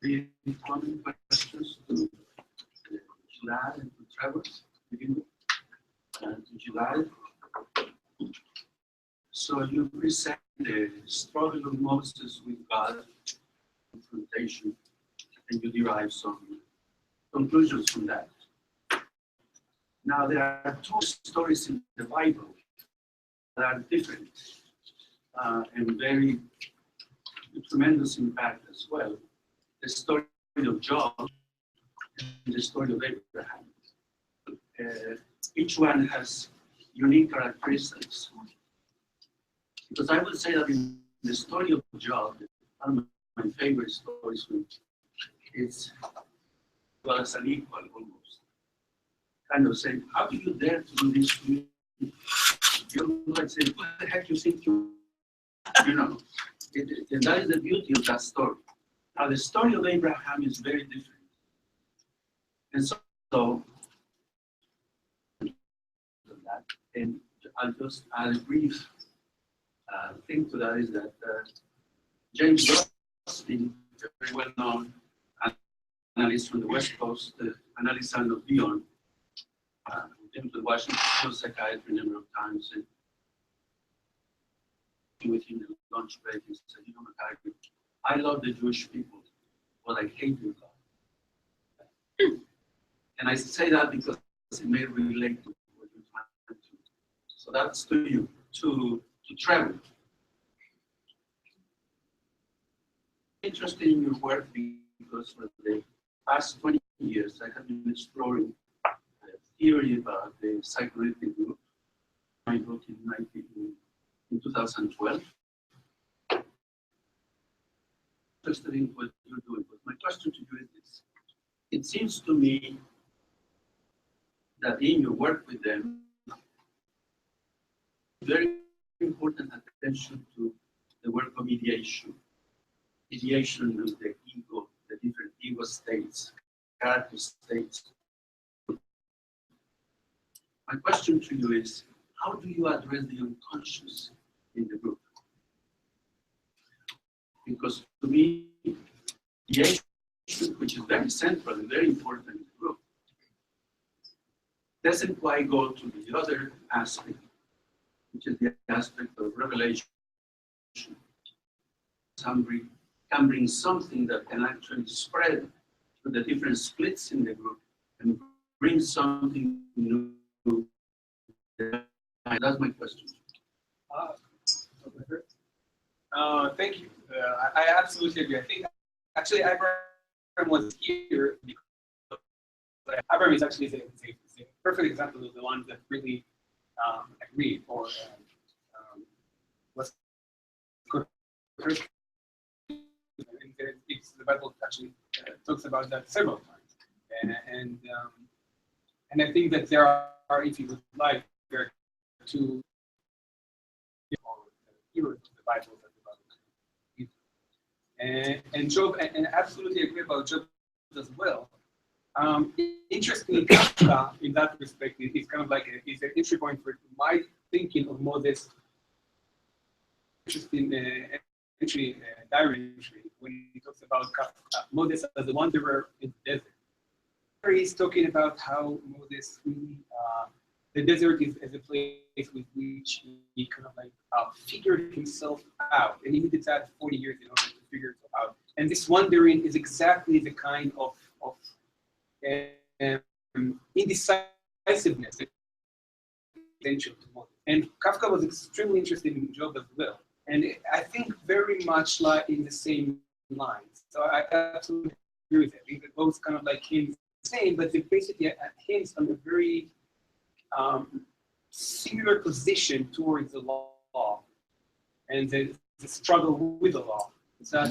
Any common questions to Gilad and to Trevor? And to Gilad. So you present the struggle of Moses with God, confrontation, and you derive some conclusions from that. Now, there are two stories in the Bible that are different and very tremendous impact as well. The story of Job and the story of Abraham. Each one has unique characteristics. Because I would say that in the story of Job, one of my favorite stories, it's well as an equal almost. Kind of saying, how do you dare to do this to me? You like say, what the heck you think you know? And that is the beauty of that story. Now the story of Abraham is very different. And so and I'll just add a brief thing to that is that James Rustin, a very well-known analyst from the West Coast, analyst of Dion, came to Washington Post psychiatry a number of times, and with him in lunch break, he said, you know, McCarthy, I love the Jewish people, but I hate your God. And I say that because it may relate to what you're trying to do. So that's to you, to Trevor. Interested in your work because for the past 20 years I have been exploring the theory about the psychoanalytic group. I wrote in 2012. Interested in what you're doing, but my question to you is this. It seems to me that in your work with them, very important attention to the work of mediation. Mediation of the ego, the different ego states, character states. My question to you is, how do you address the unconscious in the group? Because to me, mediation, which is very central and very important in the group, doesn't quite go to the other aspect, which is the aspect of revelation. Can bring something that can actually spread to the different splits in the group and bring something new. That's my question. Thank you. I absolutely agree. I think actually Abraham was here because Abraham is actually a perfect example of the one that really agreed or was correct. The Bible actually talks about that several times, and I think that there are, if you would like, there are two heroes of the Bible that the Bible and Job, and I absolutely agree about Job as well. Interestingly, Kafka, in that respect, is kind of like is an entry point for my thinking of Moses. Interesting entry, diary entry, when he talks about Moses as the wanderer in the desert. He's talking about how Moses really, the desert is as a place with which he kind of like figured himself out, and he needed that 40 years in order to figure it out. And this wandering is exactly the kind of indecisiveness potential to Moses. And Kafka was extremely interested in Job as well. And I think very much like in the same lines. So I absolutely agree with it. It both kind of like hints the same, but they basically hints on a very similar position towards the law and the struggle with the law. So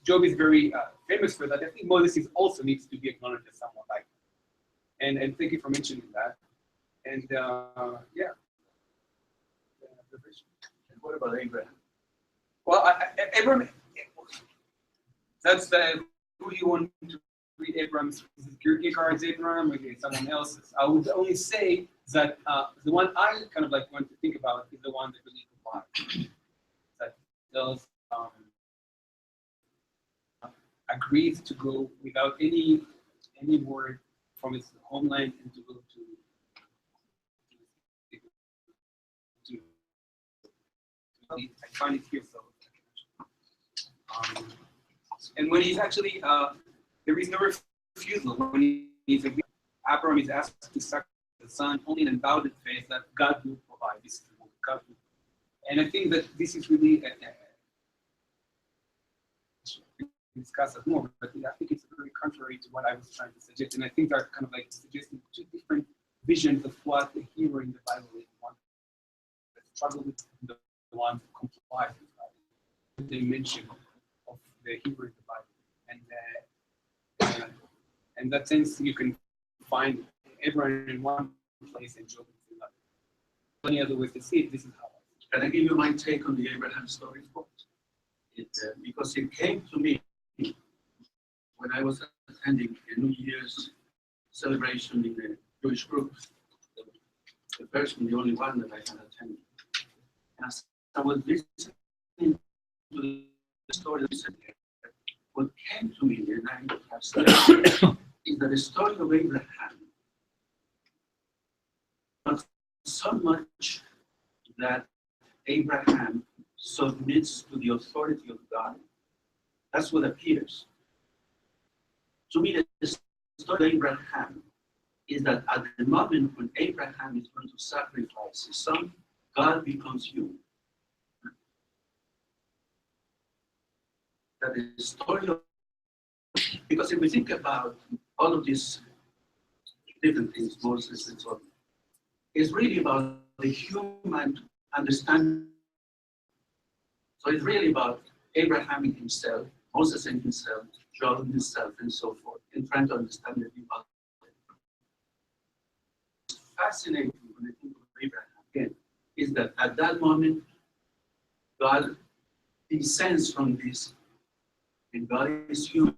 Job is very famous for that. I think Moses also needs to be acknowledged as someone like that. And thank you for mentioning that. And yeah. And what about Abraham? Well, Abraham, that's who you want to read Abraham's, is it Kierkegaard's Abraham, or someone else's? I would only say that the one I kind of like want to think about is the one that really combines, that does agreed to go without any word from its homeland and to go to I find it here so. And when he's actually, there is no refusal. When he's Abraham is asked to sacrifice the son, only in unbounded faith that God will provide this. God will. And I think that this is really discuss it more, but I think it's very contrary to what I was trying to suggest. And I think they're kind of like suggesting two different visions of what the hero in the Bible is. One that struggle with the one who complies with God. The dimension of the hero in the Bible. And in that sense, you can find everyone in one place and Job in another. Many other ways to see it, this is how I see it. Can I give you my take on the Abraham story? Because it came to me when I was attending a New Year's celebration in a Jewish group. The first and the only one that I had attended. As I was listening to the story, what came to me, and I have studied, is that the story of Abraham, not so much that Abraham submits to the authority of God. That's what appears. To me, the story of Abraham is that at the moment when Abraham is going to sacrifice his son, God becomes human. That is the story of, because if we think about all of these different things, Moses and so on, it's really about the human understanding. So it's really about Abraham in himself, Moses in himself, Job in himself, and so forth, and trying to understand the divine. What's fascinating when I think of Abraham again is that at that moment, God descends from this, and God is human.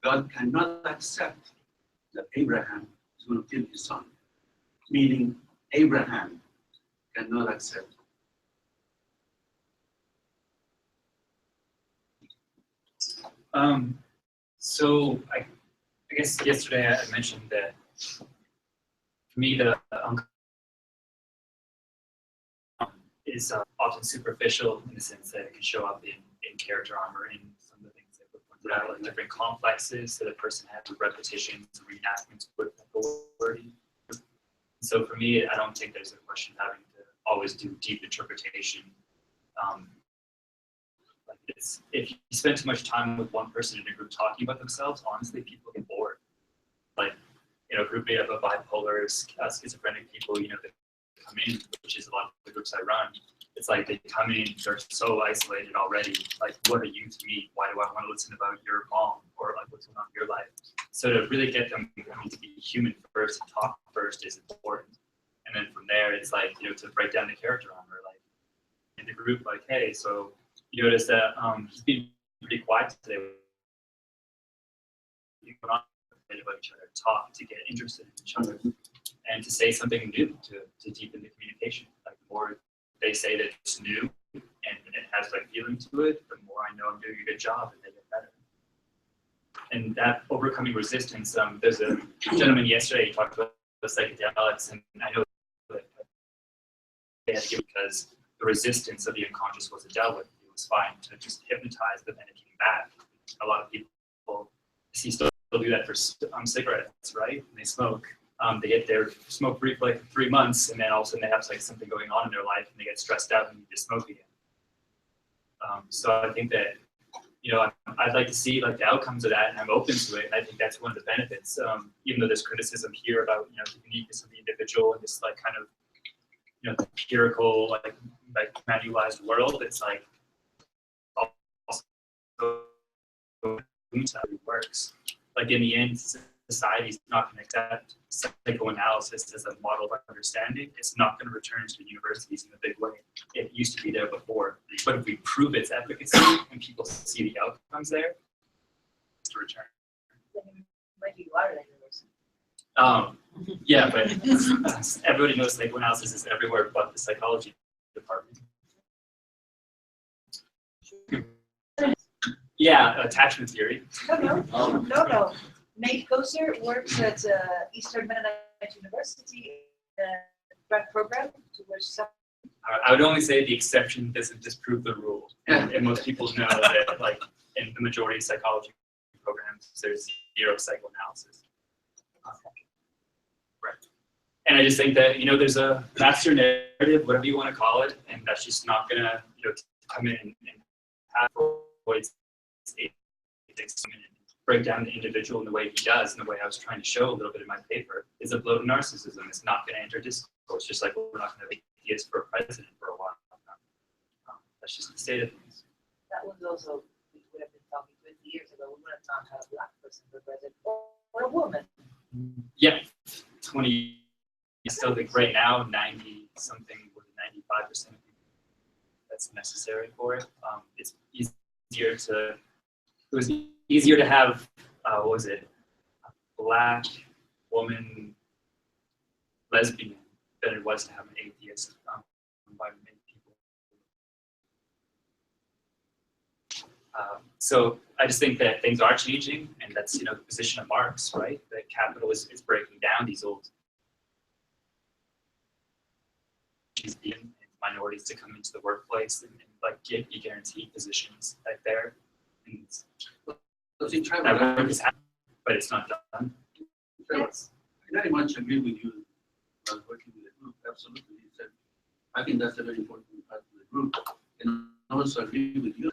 God cannot accept that Abraham is going to kill his son, meaning Abraham cannot accept. So I guess yesterday I mentioned that for me the is often superficial in the sense that it can show up in character armor in some of the things that were pointed out, like different complexes that a person has with repetitions and reenactments with authority. So for me, I don't think there's a question of having to always do deep interpretation. If you spend too much time with one person in a group talking about themselves, honestly, people get bored. Like, a group made up of bipolar, schizophrenic people, that come in, which is a lot of the groups I run. It's like they come in, they're so isolated already. Like, what are you to me? Why do I want to listen about your mom or like what's going on in your life? So to really get them to be human first and talk first is important. And then from there, it's like, to break down the character armor, like in the group, like, hey, so you notice that he's been pretty quiet today. You put on a bit about each other, talk to get interested in each other, and to say something new to deepen the communication. Like the more they say that it's new and it has like feeling to it, the more I know I'm doing a good job and they get better. And that overcoming resistance, there's a gentleman yesterday who talked about psychedelics, and I know that they had to give because the resistance of the unconscious wasn't dealt with. It was fine to just hypnotize, but then it came back. A lot of people still do that for cigarettes, right? And they smoke. They get their smoke free for like 3 months, and then all of a sudden they have like something going on in their life, and they get stressed out and need to smoke again. So I think that I'd like to see like the outcomes of that, and I'm open to it. And I think that's one of the benefits. Even though there's criticism here about the uniqueness of the individual and this like kind of the empirical like manualized world, it's like also how it works. Like in the end, society's not going to accept psychoanalysis as a model of understanding. It's not going to return to the universities in a big way. It used to be there before, but if we prove its efficacy and people see the outcomes there, it's to return. Might be water at university. Yeah, but everybody knows psychoanalysis is everywhere but the psychology department. Yeah, attachment theory. No. Nate Koser works at Eastern Mennonite University grad program to which some. I would only say the exception doesn't disprove the rule. And most people know that, like, in the majority of psychology programs, there's zero psychoanalysis. Right. And I just think that, you know, there's a master narrative, whatever you want to call it, and that's just not going to, you know, come in and have Freud's ethics come in and break down the individual in the way he does, and the way I was trying to show a little bit in my paper, is a blow to narcissism. It's not going to enter discourse, just like we're not going to have ideas for a president for a while. That's just the state of things. That was also, we would have been talking 20 years ago, we would have not had a black person for president or a woman. Yeah, 20. I still think right now, 90 something, 95% of people that's necessary for it. It's easier to. It was easier to have, what was it, a black woman lesbian than it was to have an atheist by many people. So I just think that things are changing, and that's, you know, the position of Marx, right? That capital is breaking down these old and minorities to come into the workplace and like be guaranteed positions right there. And that work is happening, but it's not done. Yes. I very much agree with you about working with the group. Absolutely. I think that's a very important part of the group. And I also agree with you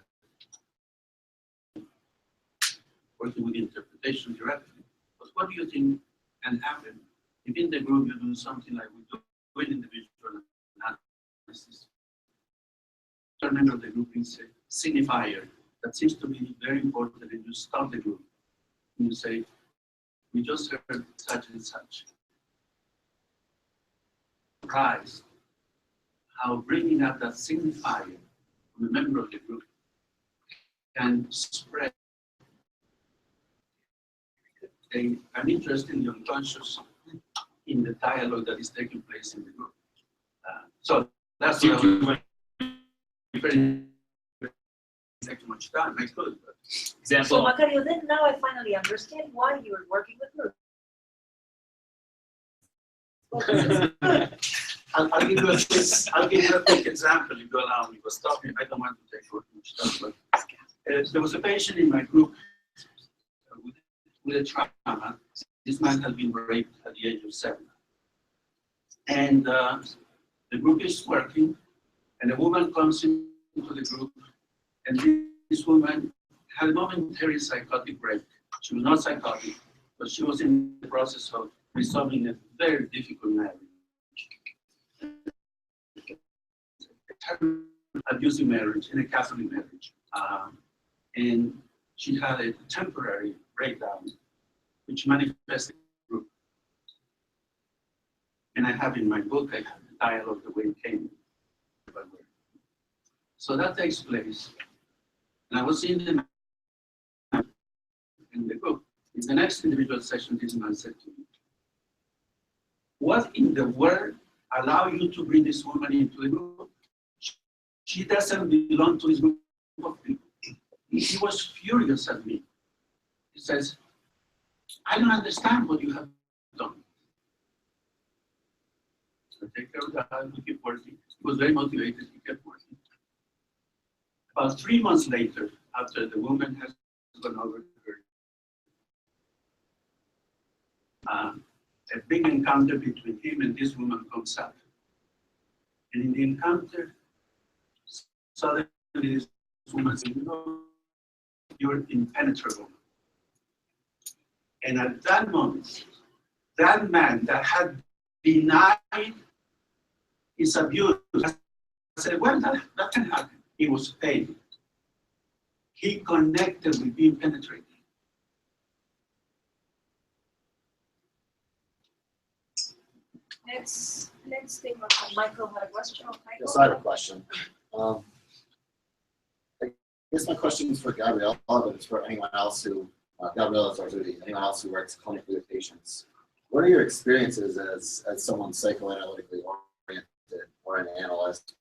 working with interpretation directly. But what do you think can happen if in the group you do something like we do with individual analysis? A member of the group is a signifier that seems to be very important, and you start the group and you say, we just heard such and such. Surprised how bringing up that signifier from a member of the group can spread an interest in the unconscious in the dialogue that is taking place in the group. So that's what I was take too much time. I could, but example. So Macario, then now I finally understand why you're working with groups. I'll give you a quick example if you allow me. Because I don't want to take too much time. But there was a patient in my group with a trauma. This man had been raped at the age of 7, and the group is working, and a woman comes into the group. And this woman had a momentary psychotic break. She was not psychotic, but she was in the process of resolving a very difficult marriage. Abusive marriage, in a Catholic marriage. And she had a temporary breakdown, which manifested in the group. And I have in my book, I have the dialogue, the way it came. So that takes place. And I was in the group. In the next individual session, this man said to me, what in the world allow you to bring this woman into the group? She doesn't belong to this group of people. He was furious at me. He says, I don't understand what you have done. So I take care of that, we keep working. He was very motivated, he kept working. About 3 months later, after the woman has gone over her, a big encounter between him and this woman comes up. And in the encounter, suddenly this woman says, no, you're impenetrable. And at that moment, that man that had denied his abuse said, well, that can happen. He was paid. He connected with being penetrated. Let's take Michael had a question. Michael? Yes, I have a question. I guess my question is for Gabriela, but it's for anyone else who, Gabriela Zorzutti, anyone else who works clinically with patients. What are your experiences as someone psychoanalytically oriented or an analyst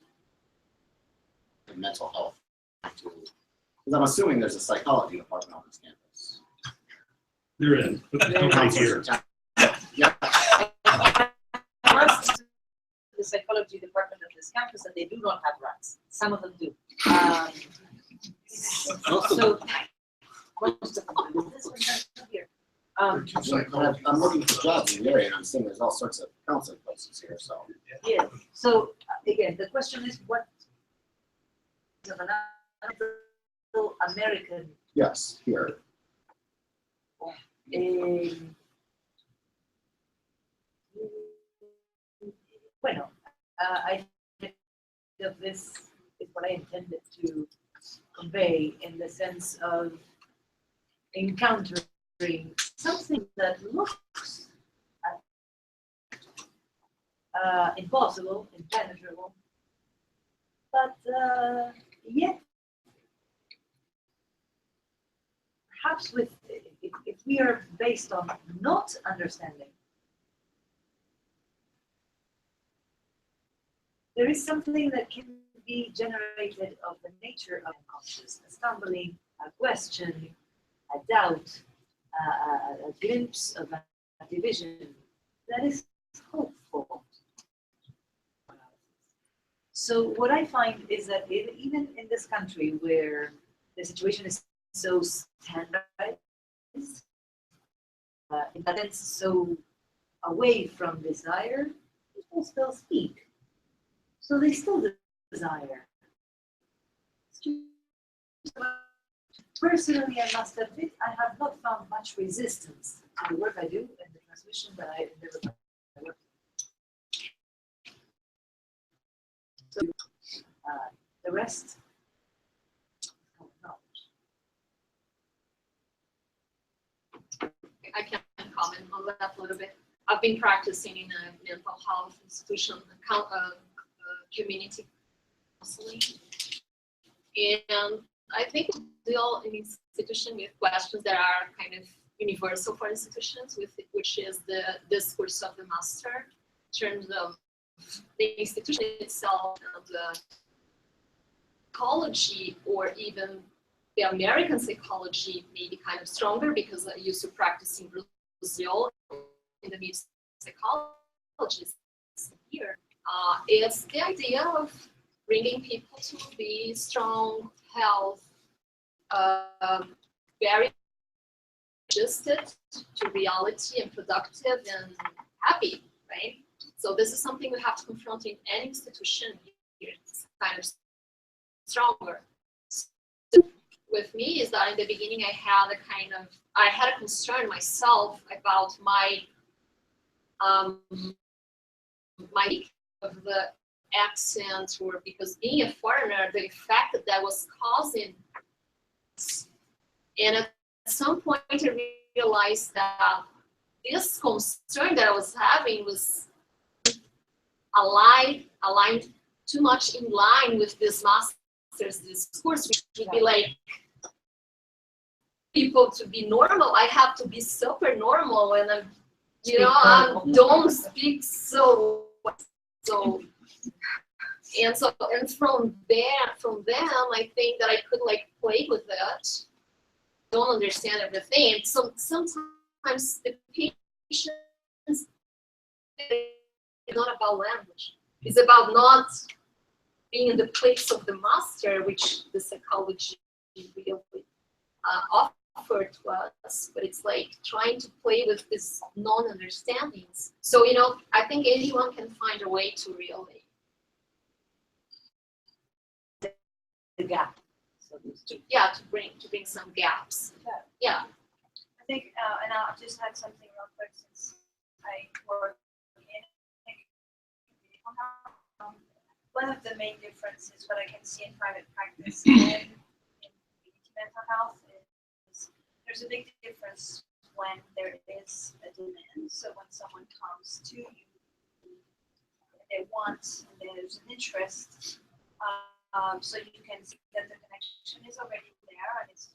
in mental health to Because I'm assuming there's a psychology department on this campus. There is, but they don't come here. Yeah. The psychology department of this campus, and they do not have rats. Some of them do. So most of them do. This one doesn't here. I'm looking for jobs in the area, and I'm seeing there's all sorts of counseling places here. So Yeah. So again, the question is, what is of an American? yes, here. Bueno, I think that this is what I intended to convey in the sense of encountering something that looks impossible, impenetrable, but yet perhaps with if we are based on not understanding, there is something that can be generated of the nature of unconscious, a stumbling, a question, a doubt, a glimpse of a division that is hopeful. So what I find is that even in this country where the situation is so standardized, in that sense so away from desire, people still speak. So they still desire. Personally, I must admit, I have not found much resistance to the work I do and the transmission that I endeavor to work. So, the rest, I can comment on that a little bit. I've been practicing in a mental health institution, community counseling, and I think we deal in institution with questions that are kind of universal for institutions, which is the discourse of the master in terms of the institution itself and the psychology, or even the American psychology may be kind of stronger because I used to practice in Brazil in the midst of psychologists here. It's the idea of bringing people to be strong, health, very adjusted to reality and productive and happy, right? So this is something we have to confront in any institution here. It's kind of stronger. So with me is that in the beginning I had a concern myself about my of the accent, or because being a foreigner, the effect that was causing. And at some point I realized that this concern that I was having was aligned too much in line with this master's discourse, which would be like people to be normal. I have to be super normal, and I'm, I don't speak so. And from them, I think that I could play with it. Don't understand everything. So sometimes the patience is not about language. It's about not being in the place of the master, which the psychology really offered to us. But it's like trying to play with these non-understandings. So I think anyone can find a way to really the gap. So to bring some gaps. Yeah. I think, and I'll just add something real quick since I work in one of the main differences, what I can see in private practice and in community mental health is there's a big difference when there is a demand. So when someone comes to you, they want, and there's an interest. So you can see that the connection is already there and it's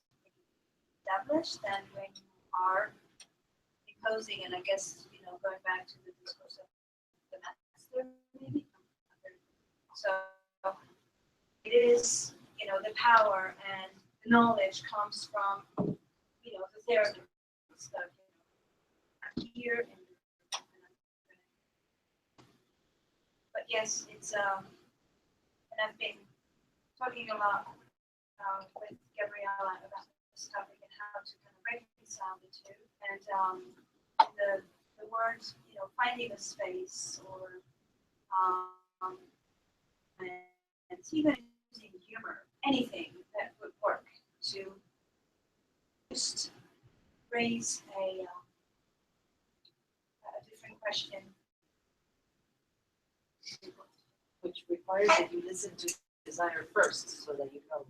established. And when you are imposing, and I guess going back to the discourse of the master, maybe. So it is the power and knowledge comes from, you know, the therapy stuff. I'm here and but yes, it's and I've been talking a lot with Gabriela about this topic and how to kind of reconcile the two. And the words, you know, finding a space or and even using humor, anything that would work to just raise a different question. Which requires that you listen to desire first, so that you know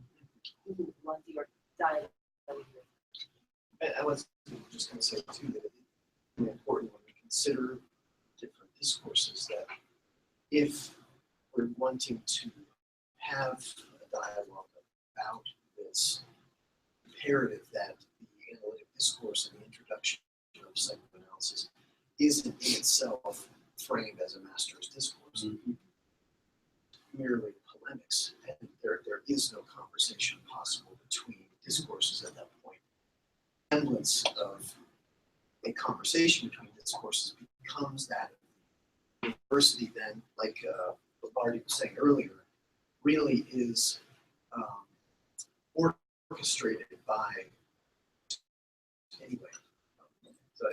what your dialogue with. I was just going to say too that it's really important when we consider different discourses that if we're wanting to have a dialogue about this imperative that the analytic discourse and the introduction of psychoanalysis isn't in itself framed as a master's discourse. Merely polemics, and there is no conversation possible between discourses at that point. The semblance of a conversation between discourses becomes that university then, like Bardi was saying earlier, really is orchestrated by anyway. So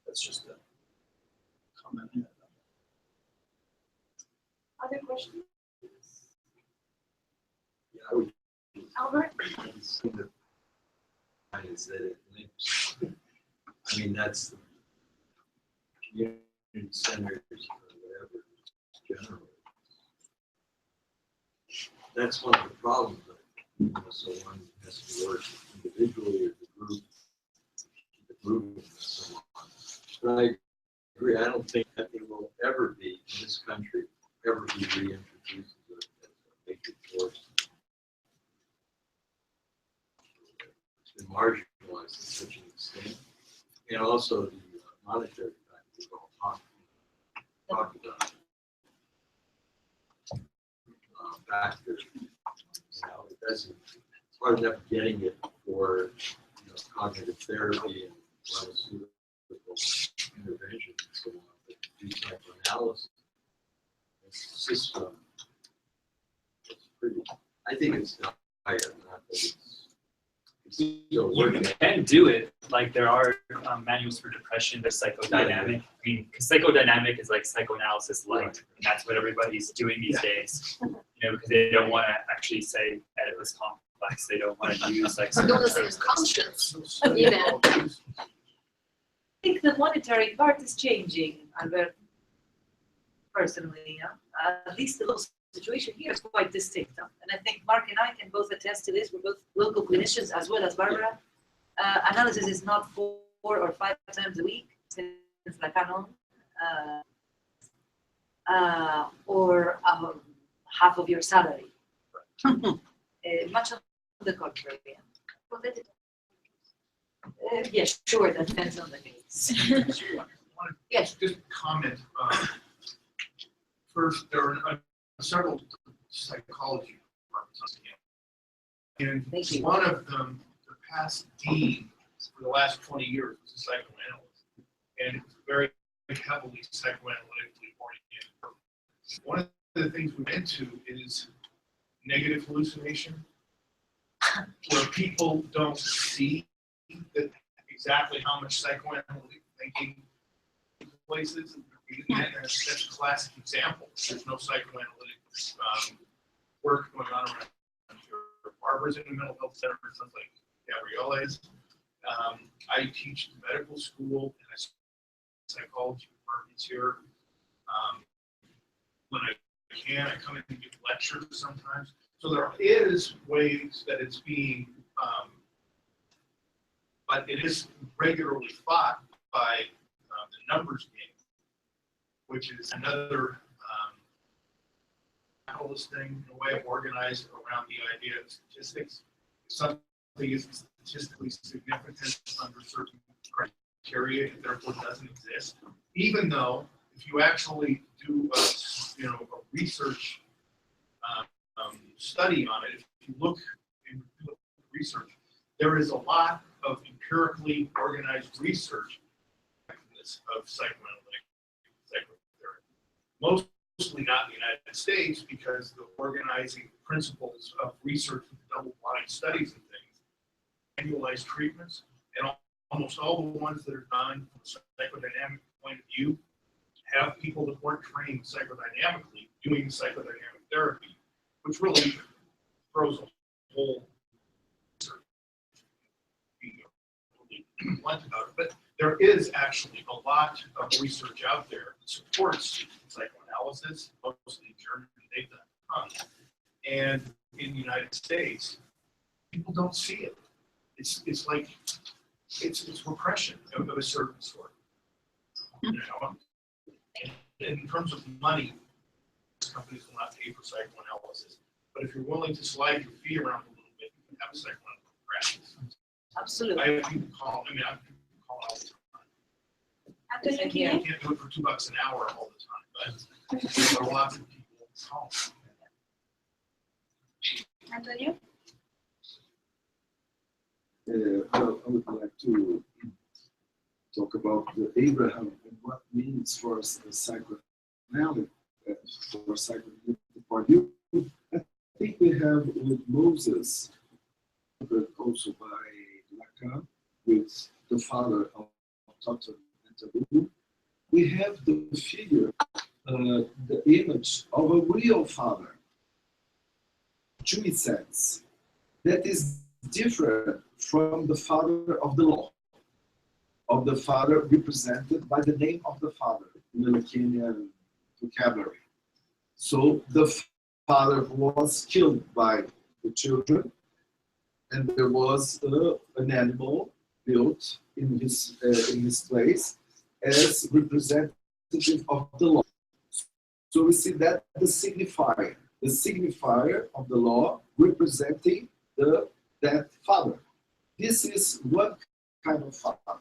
that's just a comment. Other questions? I would Albert? say that is that it links. I mean, that's the community centers or whatever generally. That's one of the problems. You know, so one has to work individually or the group, and so on. But I agree. I don't think that it will ever be in this country ever be reintroduced as a basic force. It's been marginalized to such an extent, and also the monetary factor we've all talked about. Factor, you know, it doesn't. It's hard enough getting it for cognitive therapy and pharmaceutical intervention and so on. But to do psychoanalysis, it's just it's pretty. I think it's not not that it's still You working. can do it. Like there are manuals for depression. There's psychodynamic. I mean, because psychodynamic is like psychoanalysis light, Right. and that's what everybody's doing these days. You know, because they don't want to actually say Oedipus complex. They don't want to use like. I don't say it's conscious. Yeah. I think the monetary part is changing, Albert. Personally, yeah. At least the local situation here is quite distinct. And I think Mark and I can both attest to this. We're both local clinicians as well as Barbara. Analysis is not 4 or 5 times a week since La Canon, or half of your salary. Much of the contrary. Yes, sure, that depends on the case. Yes. Just comment. First, there are several psychology departments, and Thank you. one of them, the past dean for the last 20 years, was a psychoanalyst, and it was very heavily psychoanalytically oriented. One of the things we went into is negative hallucination, where people don't see that exactly how much psychoanalytic thinking takes place. And that's a classic example. There's no psychoanalytic work going on around here. Barbara's in a mental health center, it sounds like Gabriela is. I teach medical school and psychology departments here. When I can, I come in and give lectures sometimes. So there is ways that it's being, but it is regularly fought by the numbers game, which is another capitalist thing, a way of organized around the idea of statistics. If something is statistically significant under certain criteria, it therefore doesn't exist. Even though, if you actually do a research study on it, if you look research. There is a lot of empirically organized research of psychoanalytic psychotherapy. Mostly not in the United States because the organizing principles of research with double-blind studies and things, annualized treatments, and almost all the ones that are done from a psychodynamic point of view have people that weren't trained psychodynamically doing psychodynamic therapy, which really throws a whole blunt about it. But there is actually a lot of research out there that supports psychoanalysis, mostly in Germany, they've done a ton. And in the United States, people don't see it. It's like it's repression of a certain sort. You know? And in terms of money, companies will not pay for psychoanalysis. But if you're willing to slide your feet around a little bit, you can have a psychoanalytic practice. Absolutely. I have people call, I have people call all the time. Antonio, I can you? can't do it for $2 an hour all the time, but there are lots of people call. Antonio? Well, I would like to talk about the Abraham and what means for psychoanalytic, for psychoanalytic point of view. I think we have with Moses, but also by Lacan, with the father of Totem and Taboo, we have the figure, the image of a real father, Jewish sense, that is different from the father of the law, of the father represented by the name of the father in the Lacanian vocabulary. So the father who was killed by the children, and there was an animal built in his place as representative of the law. So we see that the signifier of the law representing that father. This is one kind of father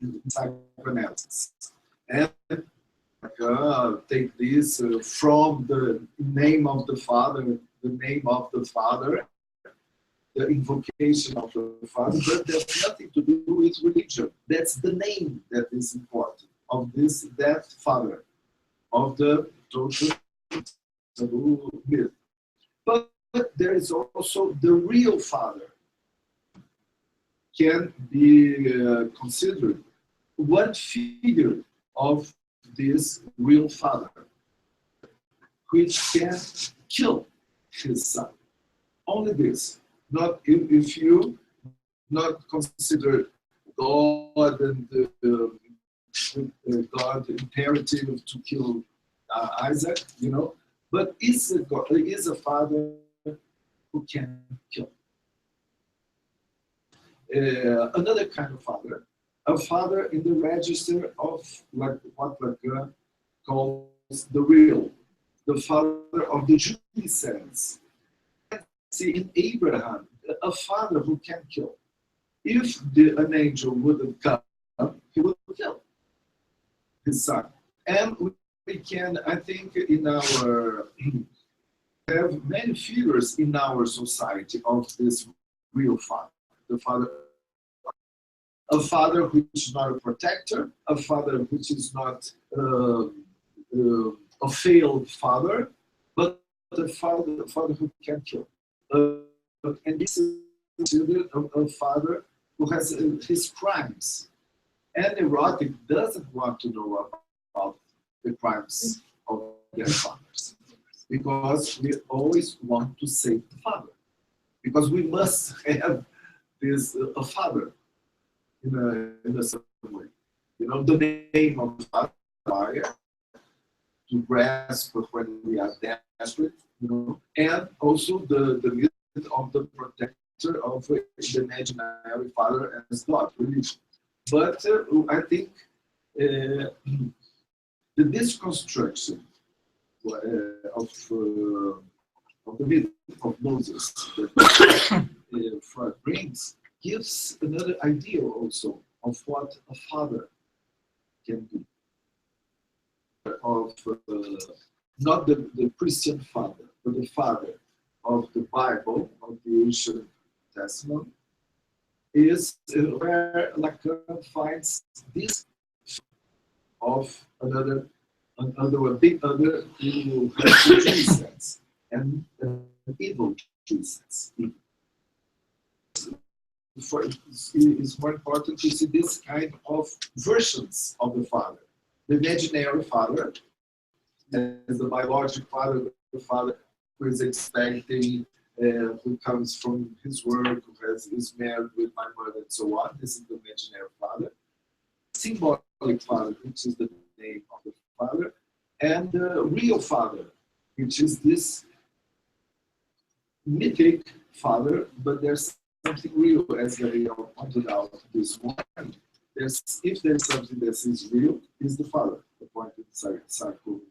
in psychoanalysis. And take this from the name of the father, the invocation of the father, but there's nothing to do with religion. That's the name that is important of that father, of the total taboo myth. But there is also the real father, can be considered one figure of this real father, which can kill his son. Only this. Not if you not consider God and God imperative to kill Isaac, but is a father who can kill. Another kind of father, a father in the register of what Lacan calls the real, the father of the Jewish sense. See, in Abraham, a father who can kill. If an angel wouldn't come, he would kill his son. And we can, I think, have many figures in our society of this real father. The father, a father which is not a protector, a father which is not a failed father, but a father who can kill. And this is considered a father who has his crimes. And erotic doesn't want to know about the crimes of their fathers, because we always want to save the father, because we must have this a father in a certain way. The name of the father to grasp when we are desperate, and also the myth of the protector of the imaginary father as God, religion. But I think the disconstruction of the myth of Moses that Freud brings gives another idea also of what a father can do. Of not the Christian father, but the father of the Bible, of the ancient testimony, is where Lacan finds this of another a big other who has the true sense and an evil true sense. It's more important to see this kind of versions of the father. The imaginary father, as the biological father, the father who is expecting, who comes from his work, who is married with my mother, and so on. This is the imaginary father. Symbolic father, which is the name of the father, and the real father, which is this mythic father, but there's something real, as Gabriela pointed out this morning. If there's something that is real, is the father, the point of psycho.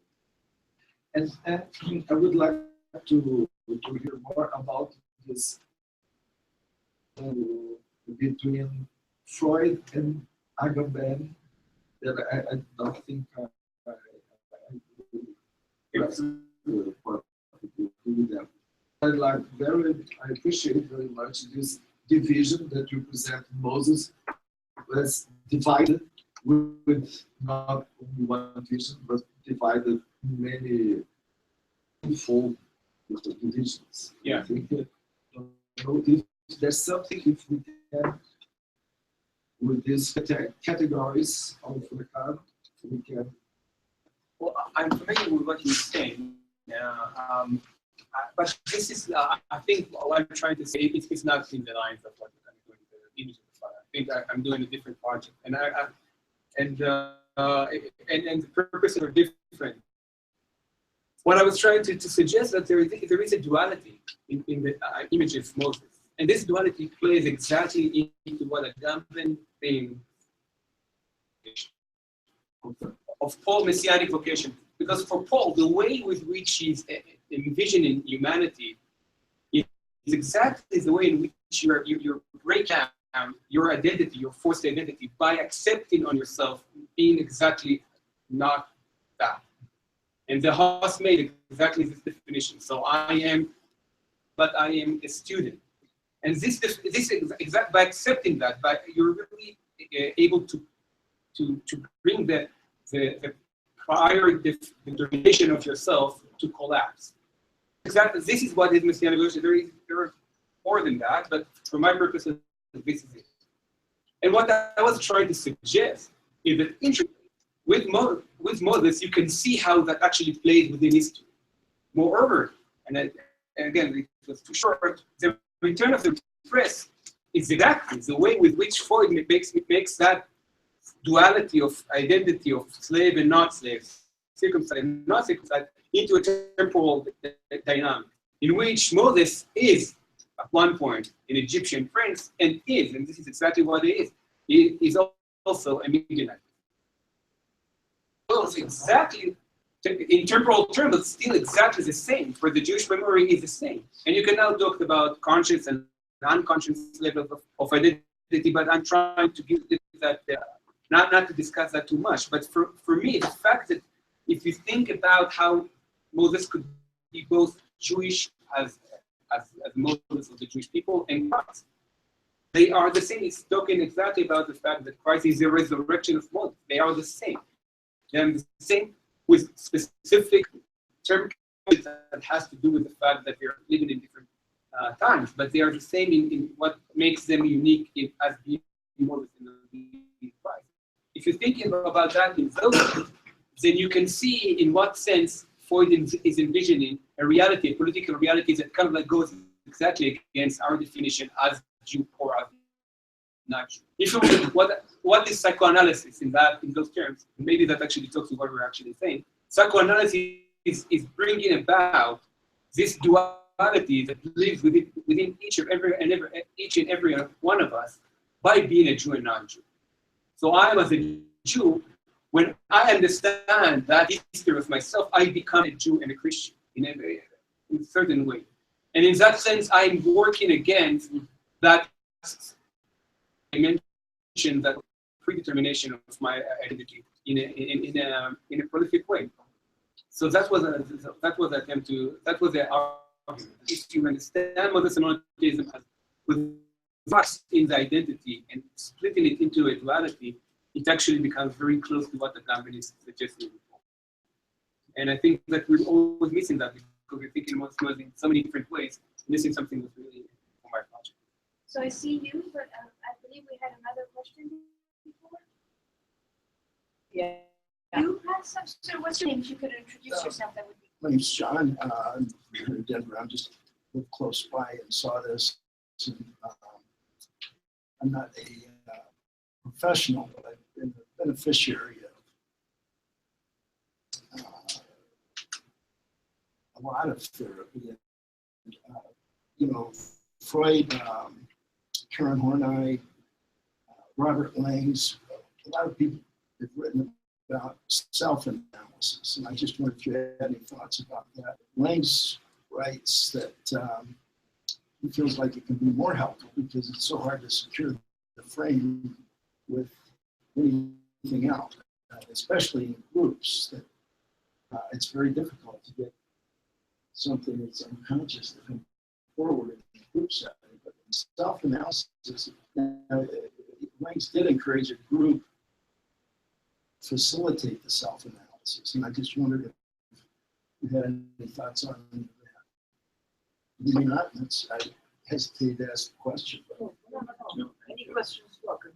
And I would like to hear more about this between Freud and Agamben, that I don't think I with them. I appreciate very much this division that you present Moses as divided with not only one vision, but divided in many fold divisions. Yeah. I think that, if there's something, if we can, with these categories of Lacan, we can. Well, I'm familiar with what you're saying. But this is, I think what I'm trying to say, it's not in the lines of what I'm doing, the image of the father. I think I'm doing a different project, and the purposes are different. What I was trying to suggest that there is a duality in the image of Moses, and this duality plays exactly into what Agamben thinks of Paul's messianic vocation. Because for Paul, the way with which he's envisioning humanity is exactly the way in which you break down your identity, your forced identity, by accepting on yourself being exactly not that. And the host made exactly this definition. So I am a student. And this exact by accepting that, you're really able to bring the prior determination of yourself to collapse. Exactly, this is what is messianic vocation. There are more than that, but for my purposes, this is it. And what I was trying to suggest is that with Moses, you can see how that actually plays within history. Moreover, and again, it was too short, the return of the press is exactly the way with which Freud makes that duality of identity of slave and not slave, circumcised and not circumcised, into a temporal dynamic, in which Moses is, at one point, an Egyptian prince, and this is exactly what he is also a Midianite. Well, it's exactly, in temporal terms, it's still exactly the same, for the Jewish memory is the same. And you can now talk about conscious and unconscious levels of identity, but I'm trying to give that, not to discuss that too much, but for me, the fact that if you think about how Moses could be both Jewish as Moses of the Jewish people and Christ, they are the same. It's talking exactly about the fact that Christ is the resurrection of Moses. They are the same. They're the same with specific term that has to do with the fact that they're living in different times, but they are the same in what makes them unique as being Moses and Christ. If you're thinking about that in those terms, then you can see in what sense Freud is envisioning a reality, a political reality that kind of like goes exactly against our definition as Jew or as not Jew. If you look what is psychoanalysis in those terms, maybe that actually talks to what we're actually saying. Psychoanalysis is bringing about this duality that lives within each and every one of us by being a Jew and non-Jew. So I am as a Jew. When I understand that history of myself, I become a Jew and a Christian in a certain way. And in that sense, I'm working against that dimension, that predetermination of my identity in a prolific way. So that was the argument. If you understand Moses and monotheism as with Busk in the identity and splitting it into a duality, it actually becomes very close to what Agamben is suggesting before. And I think that we're always missing that because we're thinking about noise in so many different ways, missing something that's really for my project. So I see you, but I believe we had another question before. Yeah. You had some, so what's your name? If you could introduce yourself, that would be. My name's John. I'm here in Denver. I just lived close by and saw this. And, I'm not a professional, but I've been a beneficiary of a lot of therapy. And, you know, Freud, Karen Horney, Robert Lange's, a lot of people have written about self-analysis, and I just wondered if you had any thoughts about that. Lange writes that he feels like it can be more helpful because it's so hard to secure the frame with anything else, especially in groups, that it's very difficult to get something that's unconscious to come forward in a group setting. But in self-analysis, Lange did encourage a group facilitate the self-analysis, and I just wondered if you had any thoughts on that. You may not. I hesitate to ask the question. But No. Any questions? Welcome.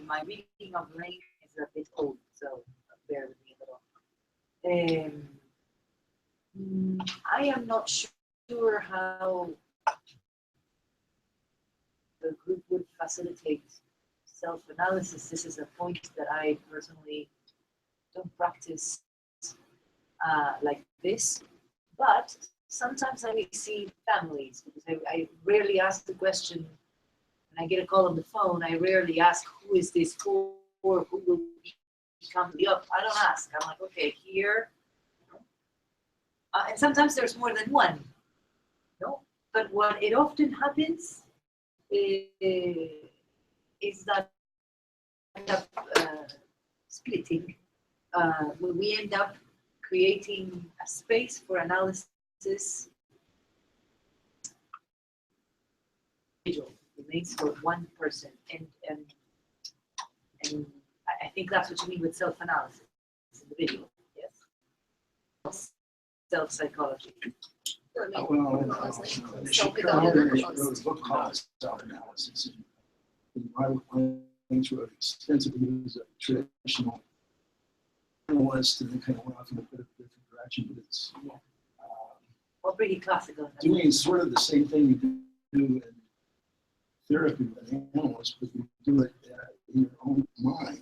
My reading of Lange is a bit old, so bear with me a little. I am not sure how the group would facilitate self-analysis. This is a point that I personally don't practice like this, but sometimes I see families, because I rarely ask the question. When I get a call on the phone, I rarely ask, who is this for, who will become the up? I don't ask. I'm like, okay, here. And sometimes there's more than one. No, but what it often happens is that splitting, when we end up creating a space for analysis, remains for one person, and I think that's what you mean with self-analysis, individual, yes, self-psychology. Those book called self-analysis. And Robert Lange wrote extensively as a traditional analyst, and then kind of went off in a bit of a different direction. But it's Or pretty classical. doing sort of the same thing you do in therapy with an analyst, but you do it in your own mind.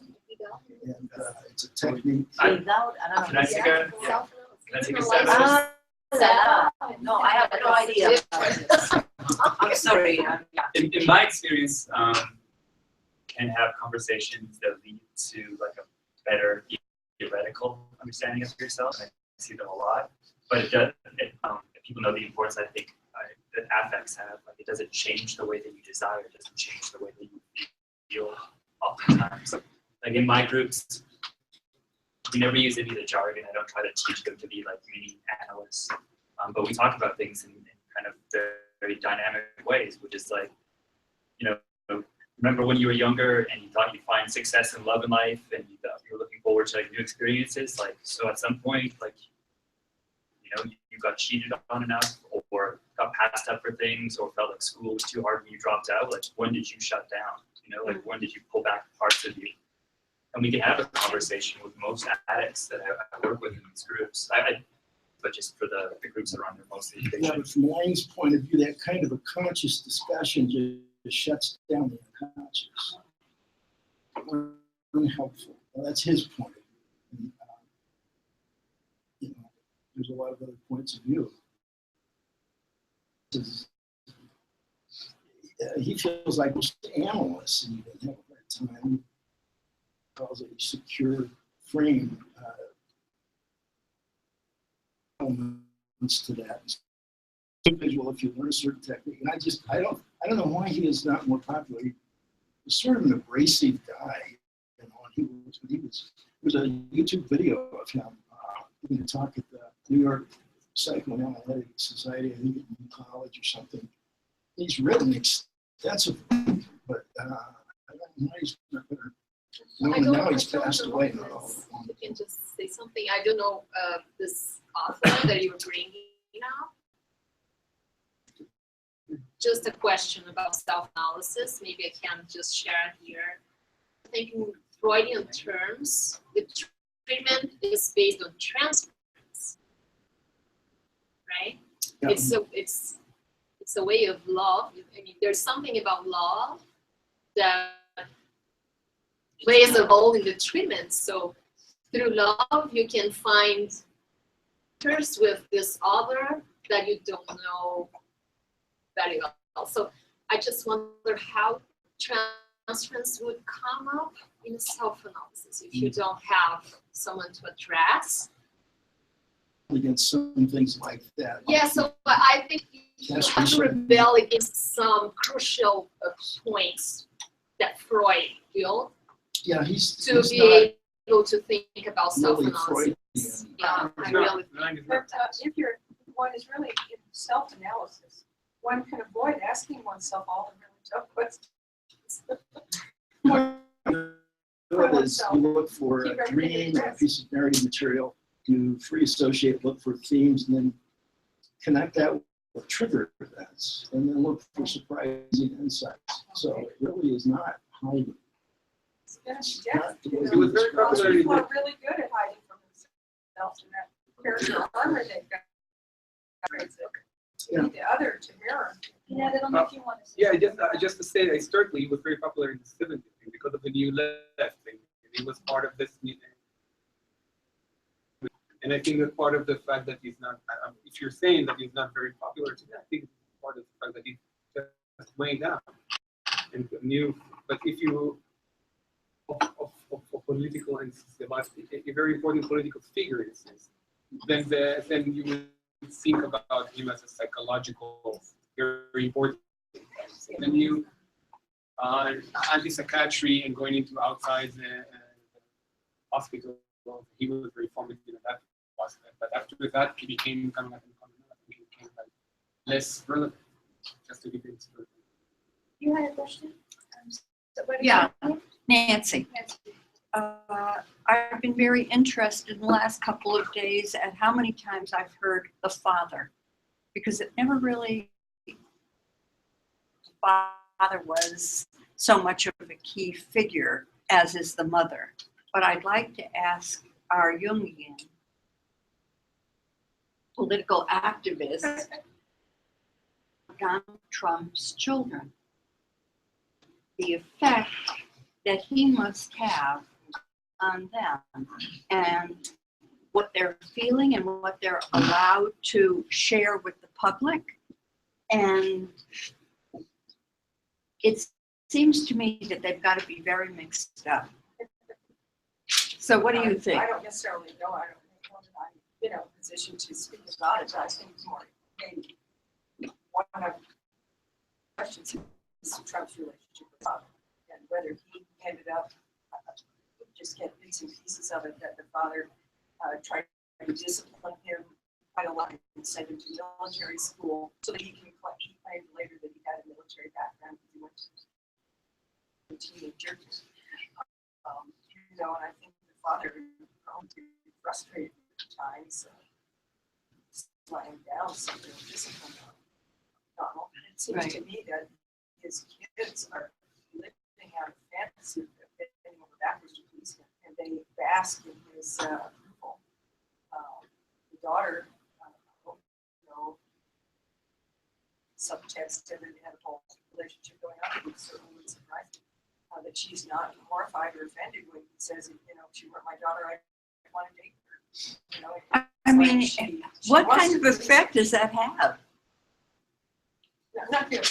And it's a technique. Without Can I take a, Yeah. can I take a stab at no, I have no idea about this. I'm sorry. this? In my experience, can have conversations that lead to like a better theoretical understanding of yourself. I see them a lot, but if people know the importance, I think that affects have, like it doesn't change the way that you desire, it doesn't change the way that you feel oftentimes. Like in my groups, we never use any of the jargon. I don't try to teach them to be like mini analysts, but we talk about things in kind of very dynamic ways, which is like, you know, remember when you were younger and you thought you'd find success and love in life, and you were looking forward to like new experiences. Like, so at some point, like, you know, you got cheated on enough, or got passed up for things, or felt like school was too hard when you dropped out. Like, when did you shut down? You know, like when did you pull back parts of you? And we can have a conversation with most addicts that I work with in these groups. But just for the groups that are on there mostly. Yeah, but from Lange's point of view, that kind of a conscious discussion just shuts down the unconscious. Unhelpful. Well, that's his point of view. And, you know, there's a lot of other points of view. He feels like most analysts, and even have a hard time, calls it a secure frame. Elements to that. Individual, if you learn a certain technique, and I don't know why he is not more popular. He was sort of an abrasive guy, you know. There was a YouTube video of him giving a talk at the New York Psychoanalytic Society, I think in college or something. He's written extensively, but I don't know, he's not gonna, no, I don't now know, he's I don't passed know away. this. You can just say something. I don't know this author that you're bringing now. Just a question about self-analysis. Maybe I can just share it here. I think in Freudian terms, the treatment is based on transference, right? Yeah. It's a way of love. I mean, there's something about love that plays a role in the treatment. So through love, you can find first with this other that you don't know very well. So I just wonder how transference would come up in self-analysis if you don't have someone to address. Against some things like that. Yeah, so I think you have to rebel against some crucial points that Freud built Yeah, to be able to think about really self-analysis. Yeah, I No, really But if one is really in self-analysis, one can avoid asking oneself all the really tough questions. You look for a dream or a piece of narrative material, you free associate, look for themes, and then connect that with trigger events, and then look for surprising insights. So it really is not hiding. It's been a death. It was very Most popular in people the, are really good at hiding from themselves, and that character armor they've got. Yeah. The other to mirror. Yeah, I don't know if you want to say. yeah, just to say, historically, it was very popular in the 70s because of the New Left thing. It was part of this new. And I think that part of the fact that he's not, if you're saying that he's not very popular today, I think it's part of the fact that he's just way down. And new, but if you, of political and a very important political figure in a sense, then you would think about him as a psychological, very important. And then you, anti-psychiatry and going into outside the hospital, he was very formative in that. But after that, he became kind of like less relevant. Just to give it. You had a question? Yeah, Nancy. I've been very interested in the last couple of days at how many times I've heard the father, because it never really, the father was so much of a key figure as is the mother. But I'd like to ask our Jungian political activist, Donald Trump's children, the effect that he must have on them and what they're feeling and what they're allowed to share with the public. And it seems to me that they've got to be very mixed up. So what do you think? I don't necessarily know. I don't think I'm in a position to speak about it, but I think more maybe one of the questions is Trump's relationship with father and whether he ended up just get bits and pieces of it that the father tried to discipline him quite a lot and send him to military school so that he claimed later that he had a military background because he went to teenagers. And I think the father was frustrated at times, lying down some real discipline on Donald. It seems to me that his kids are living out a fantasy of bending over backwards to please him, and they bask in his approval. The daughter, subtext, and then they have a whole relationship going on. It certainly would surprise me that she's not horrified or offended when he says, if she weren't my daughter, I want to date her. I mean, what kind of effect does that have? No, not good.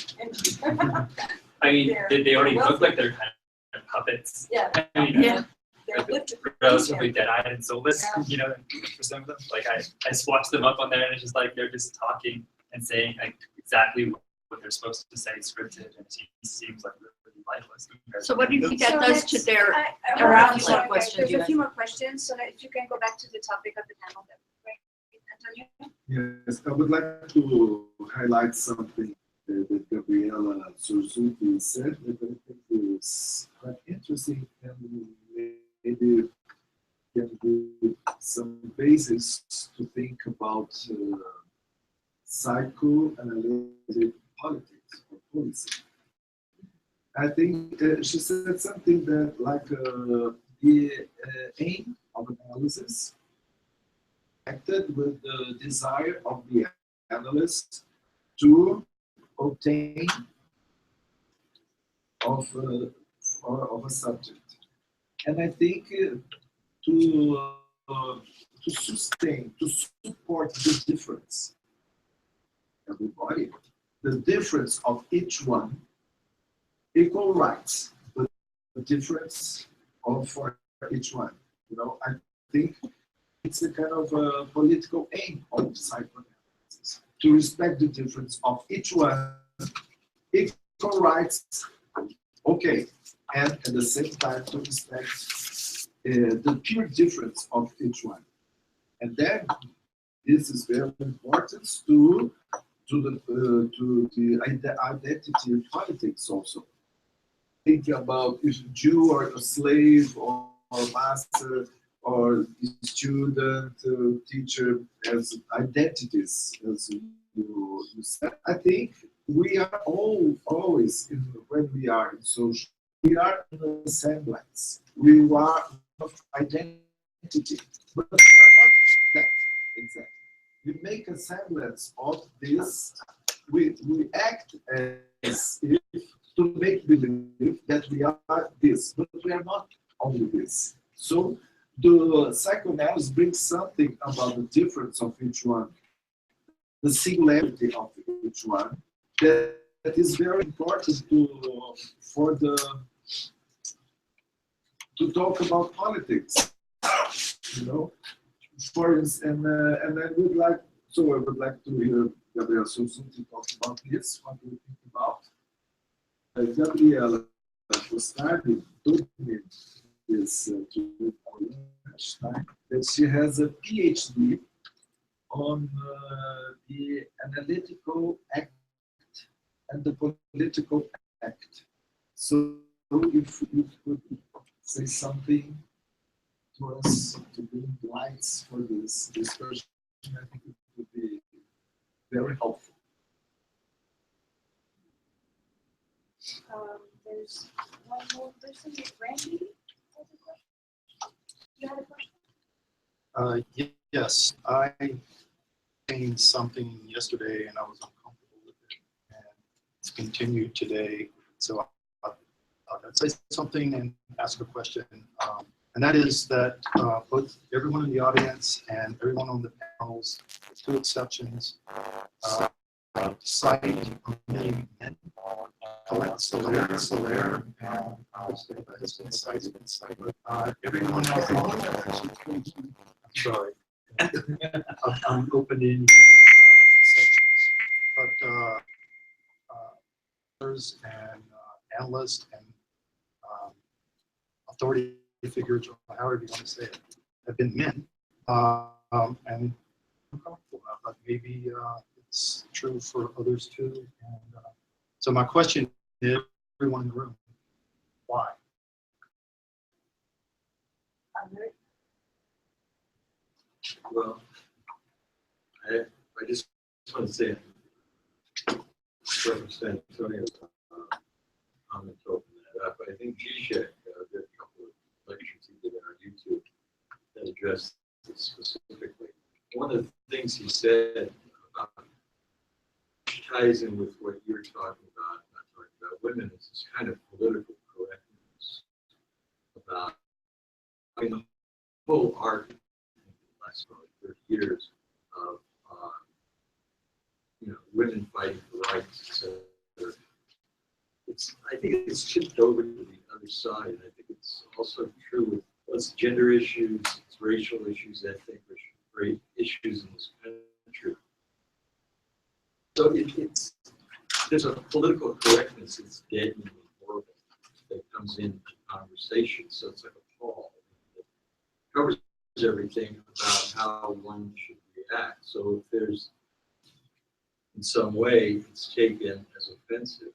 I mean, they already look like they're kind of puppets. Yeah. I mean, Yeah. they're relatively dead-eyed and soulless, for some of them. Like I swatched them up on there, and it's just like they're just talking and saying like exactly what they're supposed to say, scripted, and it seems like really lifeless. So what do you think that does to their There's a question? few more questions, so that if you can go back to the topic of the panel, that would be great. Antonio? Yes, I would like to highlight something that Gabriela Zorzutti said that I think is quite interesting and maybe can give some basis to think about psychoanalytic politics or policy. I think she said something that like the aim of analysis acted with the desire of the analyst to obtain of a subject. And I think to sustain, to support the difference, everybody, the difference of each one, equal rights, but the difference of for each one. You know, I think it's a kind of a political aim of psychoanalysis to respect the difference of each one, equal rights, okay, and at the same time to respect the pure difference of each one. And then this is very important to the identity politics also. Think about if Jew or a slave or master or student, teacher as identities, as you said. I think we are all always when we are in social, we are in a semblance. We are of identity, but we are not that exactly. We make a semblance of this. We act as if to make believe that we are this, but we are not only this. So the psychoanalysis brings something about the difference of each one, the singularity of each one, that is very important to talk about politics. You know, for instance, and I would like to hear Gabriela Zorzutti talk about this. What do you think about? Gabriela Costardi told me this during our lunchtime that she has a PhD on the analytical act and the political act. So if you could say something to us to bring lights for this discussion, I think it would be very helpful. There's one more person, Randy. You had a question? Yes, I seen something yesterday and I was uncomfortable with it, and it's continued today. So I'll say something and ask a question, and that is that both everyone in the audience and everyone on the panels, with two exceptions, cite many men. Soler, and everyone else. I'm sorry. I'm opening sections, but and analysts and authority figures, or however you want to say it, have been men, and uncomfortable. But maybe it's true for others too. And so my question is, everyone in the room, why? Well, I just want to say, reference to Antonio's comment to open that up. I think Zizek did a couple of lectures he did on YouTube that addressed this specifically. One of the things he said ties in with what you're talking about, not talking about women, is this kind of political correctness about, I mean, the whole arc in the last 30 years of women fighting for rights, etc. I think it's shifted over to the other side. I think it's also true with it's gender issues, it's racial issues, ethnic issues in this country. So there's a political correctness that's deadened and horrible that comes into conversation. So it's like a pall that covers everything about how one should react. So if there's in some way, it's taken as offensive.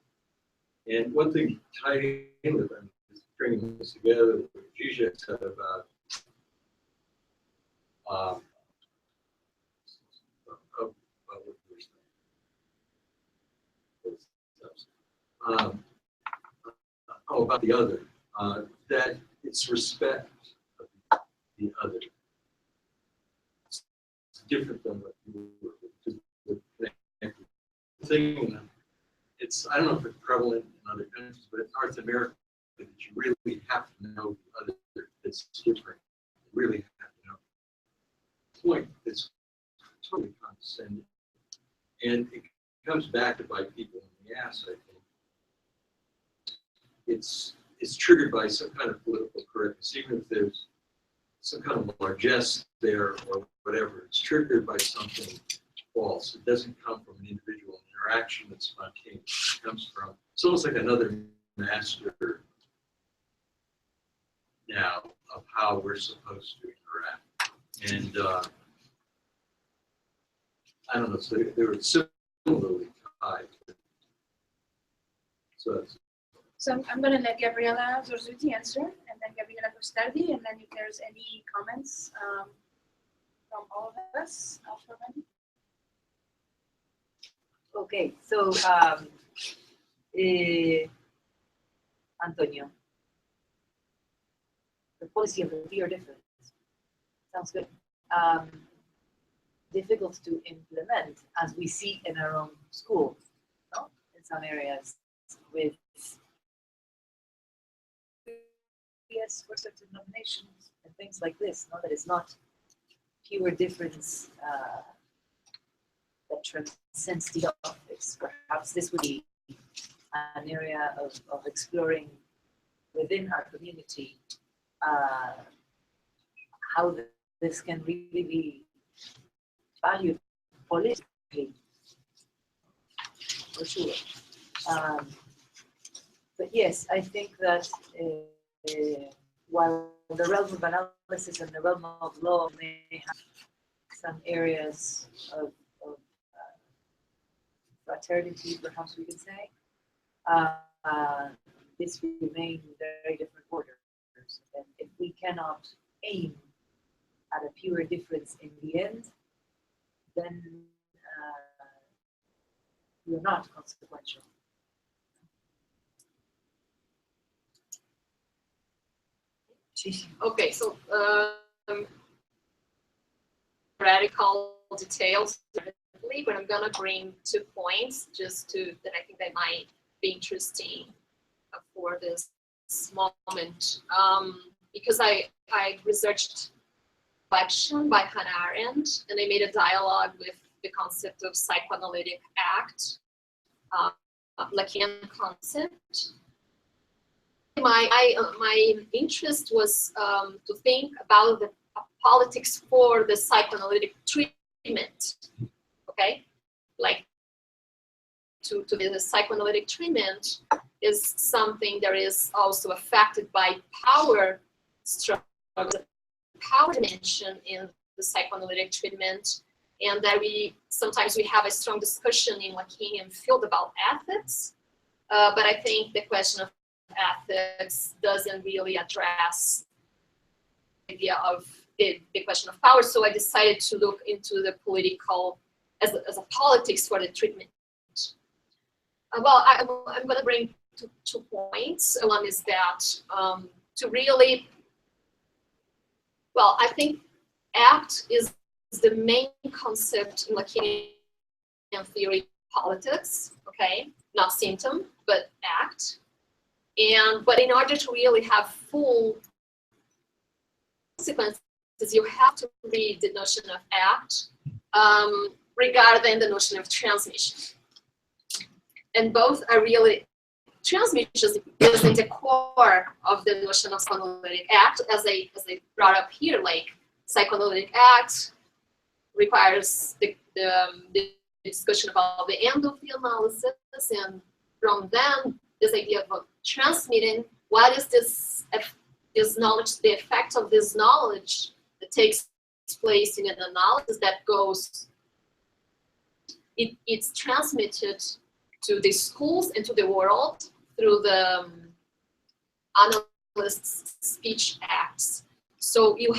And one thing tied in with them is bringing this together, what Zizek said about what we were saying. About the other, that it's respect of the other. It's different than what you were thing. It's, I don't know if it's prevalent in other countries, but in North America, that you really have to know the other that's different. You really have to know. The point is totally condescending. And it comes back to bite people in the ass, I think. It's triggered by some kind of political correctness, even if there's some kind of largesse there or whatever. It's triggered by something false. It doesn't come from an individual interaction that's spontaneous. It comes from, it's almost like another master now of how we're supposed to interact. And I don't know, so they were similarly tied. So I'm going to let Gabriela Zorzutti answer, and then Gabriela Costardi, and then if there's any comments from all of us after that. Okay, so Antonio, the policy of the clear difference sounds good. Difficult to implement, as we see in our own schools, no? In some areas, with yes, for certain nominations and things like this, no? That is not pure difference that transcends the office. Perhaps this would be an area of exploring within our community how this can really be valued politically, for sure. But yes, I think that while the realm of analysis and the realm of law may have some areas of fraternity, perhaps we could say, this remain very different orders. And if we cannot aim at a pure difference in the end, then we're not consequential. Okay, so radical details, but I'm gonna bring 2 points just to that I think that might be interesting for this moment, because I researched Reflection by Hannah Arendt, and I made a dialogue with the concept of psychoanalytic act, Lacan concept. My interest was to think about the politics for the psychoanalytic treatment, okay? Like to the psychoanalytic treatment is something that is also affected by power structure, power dimension in the psychoanalytic treatment, and that sometimes we have a strong discussion in Lacanian field about ethics, but I think the question of ethics doesn't really address the idea of the question of power, so I decided to look into the political as a politics for the treatment. Well, I'm going to bring 2 points. One is that to really, well, I think act is the main concept in Lacanian theory politics, okay? Not symptom, but act. But in order to really have full consequences, you have to read the notion of act regarding the notion of transmission. And both are really, transmission is in the core of the notion of psychoanalytic act, as I brought up here, like psychoanalytic act requires the discussion about the end of the analysis, and from then, this idea of transmitting, what is this knowledge, the effect of this knowledge that takes place in an analysis that goes it's transmitted to the schools and to the world through the analyst's speech acts. So you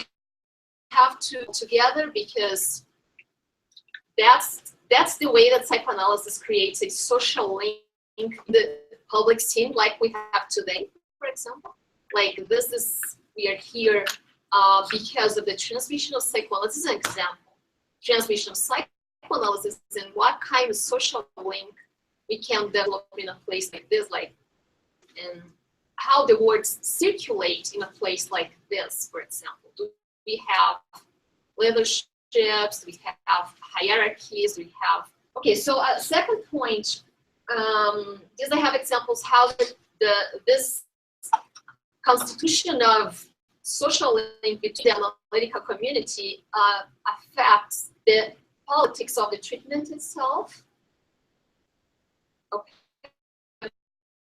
have to together, because that's the way that psychoanalysis creates a social link in the public scene, like we have today, for example. Like this is, we are here because of the transmission of psychoanalysis. An example, transmission of psychoanalysis and what kind of social link we can develop in a place like this, like, and how the words circulate in a place like this, for example. Do we have leaderships? We have hierarchies? We have, okay, so second point, these I have examples how this constitution of social link between the analytical community affects the politics of the treatment itself. Okay. The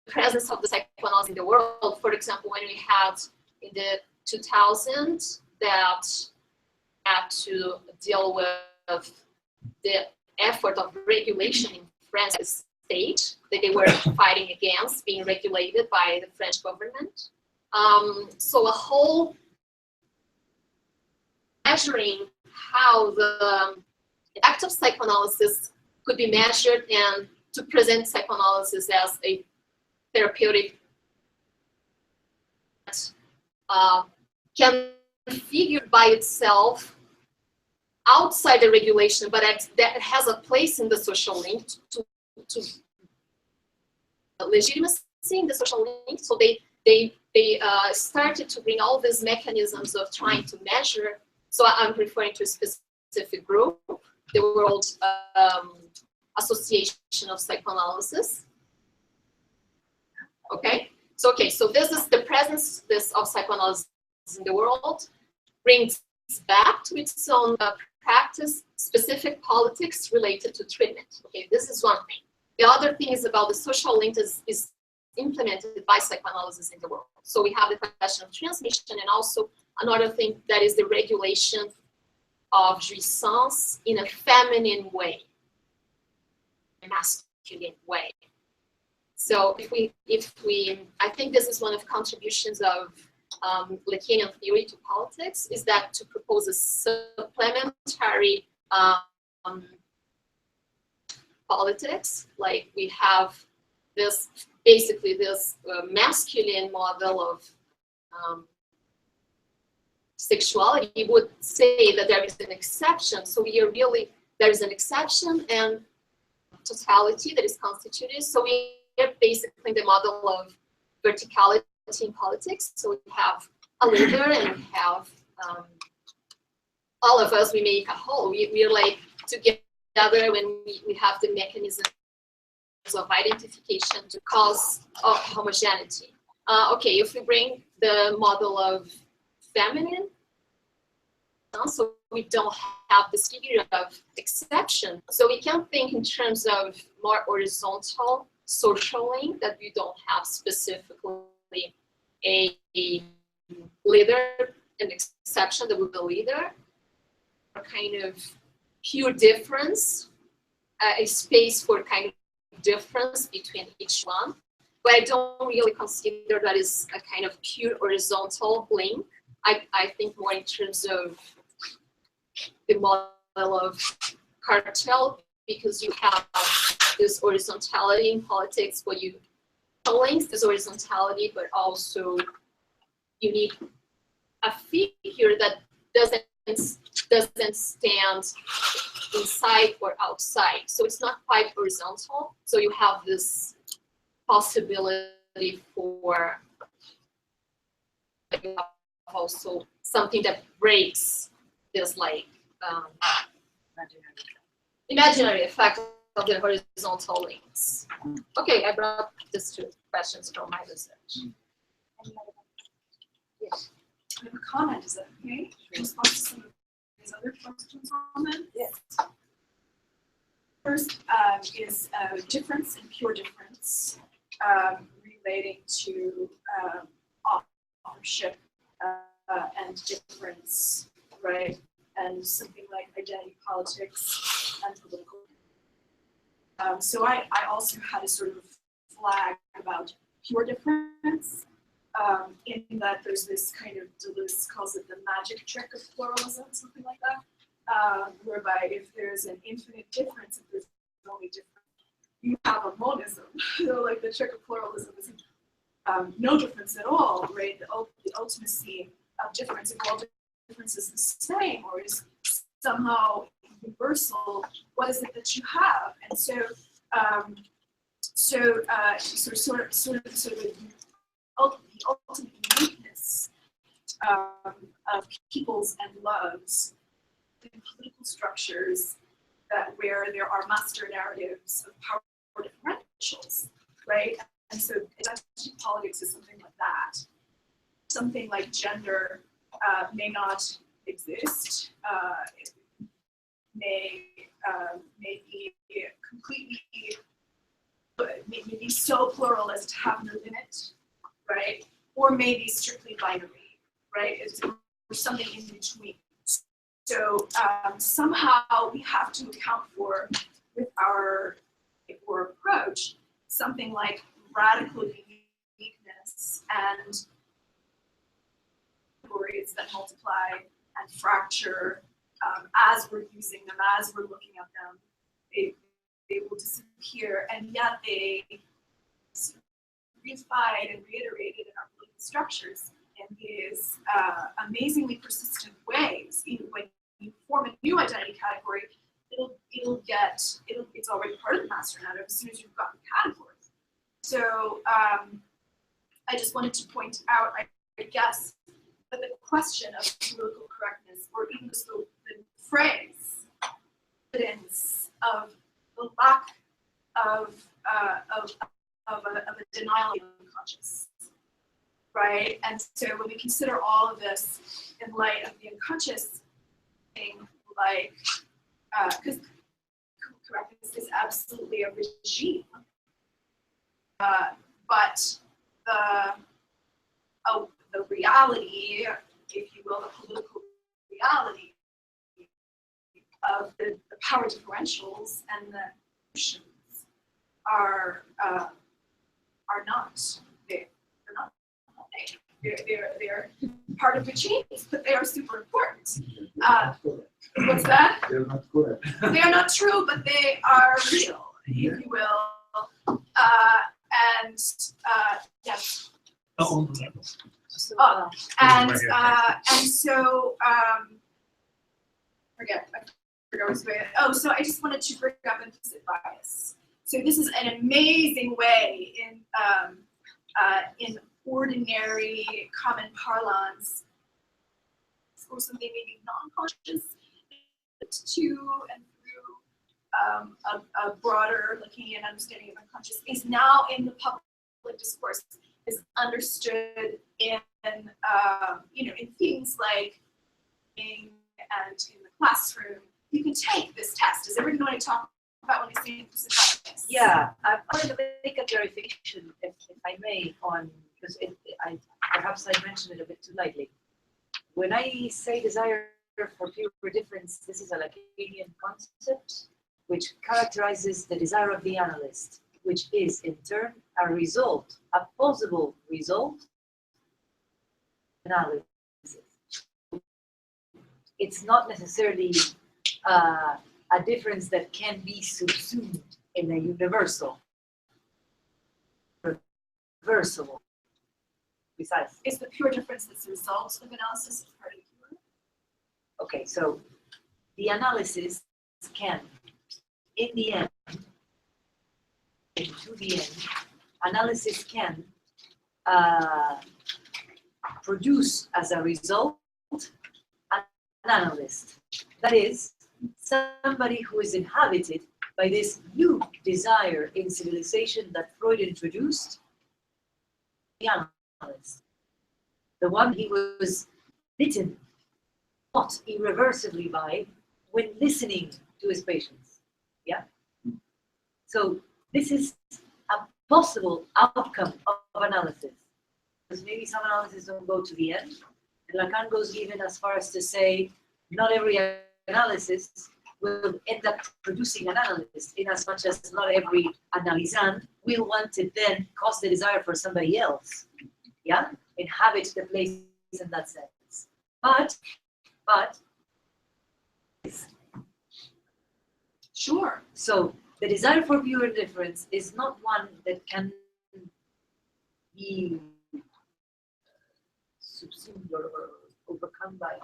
presence of the psychoanalysis in the world, for example, when we had in the 2000s that had to deal with the effort of regulation in France state that they were fighting against being regulated by the French government. So a whole measuring how the act of psychoanalysis could be measured and to present psychoanalysis as a therapeutic can figure by itself outside the regulation, but that has a place in the social link to legitimacy in the social link. So they started to bring all these mechanisms of trying to measure. So I'm referring to a specific group, the World Association of Psychoanalysis. Okay, so this is the presence of psychoanalysis in the world, brings back to its own practice specific politics related to treatment. Okay, this is one thing. The other thing is about the social link is implemented by psychoanalysis in the world. So we have the question of transmission, and also another thing that is the regulation of jouissance in a feminine way, a masculine way. So if we, I think this is one of contributions of Lacanian theory to politics, is that to propose a supplementary politics, like we have this, basically this masculine model of sexuality would say that there is an exception. So we are really, there is an exception and totality that is constituted. So we are basically the model of verticality in politics. So we have a leader and we have all of us, we make a whole. We are like together when we have the mechanisms of identification to cause homogeneity. Okay, if we bring the model of feminine, so we don't have this figure of exception. So we can think in terms of more horizontal social link, that we don't have specifically a leader, an exception that would be the leader, a kind of pure difference, a space for kind of difference between each one. But I don't really consider that is a kind of pure horizontal link. I think more in terms of the model of cartel, because you have this horizontality in politics, where you links this horizontality, but also you need a figure that doesn't stand inside or outside. So it's not quite horizontal. So you have this possibility for also something that breaks this like imaginary effect of the horizontal links. Okay, I brought these two questions from my research. Yes. I have a comment, is that okay? In response to some of these other questions on that? Yes. First is difference and pure difference relating to authorship and difference, right? And something like identity politics and political So I also had a sort of flag about pure difference, in that there's this kind of, Deleuze calls it the magic trick of pluralism, something like that, whereby if there's an infinite difference, if there's only difference, you have a monism. So like the trick of pluralism is no difference at all, right? The ultimacy of difference, if all difference is the same or is somehow universal, what is it that you have? And so, sort of the ultimate uniqueness of peoples and loves in political structures that where there are master narratives of power differentials, right? And so identity politics is something like that. Something like gender may not exist. It may be completely, may be so plural as to have no limit, right? Or maybe strictly binary, right? Or something in between. So somehow we have to account for, with our approach, something like radical uniqueness and categories that multiply and fracture as we're using them, as we're looking at them. They will disappear, and yet they reified and reiterated in our political structures in these amazingly persistent ways. Even when you form a new identity category, it's already part of the master narrative as soon as you've got the categories. So I just wanted to point out, I guess, that the question of political correctness, or even just the phrase, evidence of the lack of a denial of the unconscious, right? And so when we consider all of this in light of the unconscious thing, like, because correctness is absolutely a regime, but the reality, if you will, the political reality of the power differentials and the notions are not there. They're not there. They're part of regimes, but they are super important. What's that? They're not correct. They are not true, but they are real, if you will. Yes. So I just wanted to bring up implicit bias. So this is an amazing way in ordinary common parlance, or something maybe non-conscious, to and through a broader looking and understanding of unconscious is now in the public discourse, is understood in in things like and in the classroom. You can take this test. Does everyone know what I talk about when I say implicit bias? Yeah, I wanted to make a clarification, if I may, on, because perhaps I mentioned it a bit too lightly. When I say desire for pure difference, this is a Lacanian concept which characterizes the desire of the analyst, which is in turn a result, a possible result, analysis. It's not necessarily a difference that can be subsumed in a universal, reversible. Besides, is the pure difference that's the result of analysis of part of the pure? Okay, so the analysis can, in the end, to the end, analysis can produce as a result an analyst. That is, somebody who is inhabited by this new desire in civilization that Freud introduced, the analyst. The one he was bitten, not irreversibly by, when listening to his patients. Yeah? So this is a possible outcome of analysis. Because maybe some analysis don't go to the end. And Lacan goes even as far as to say, not every analysis will end up producing an analyst, in as much as not every analysand will want to then cause the desire for somebody else, yeah, inhabit the place in that sense. But, sure, so the desire for pure indifference is not one that can be subsumed or overcome by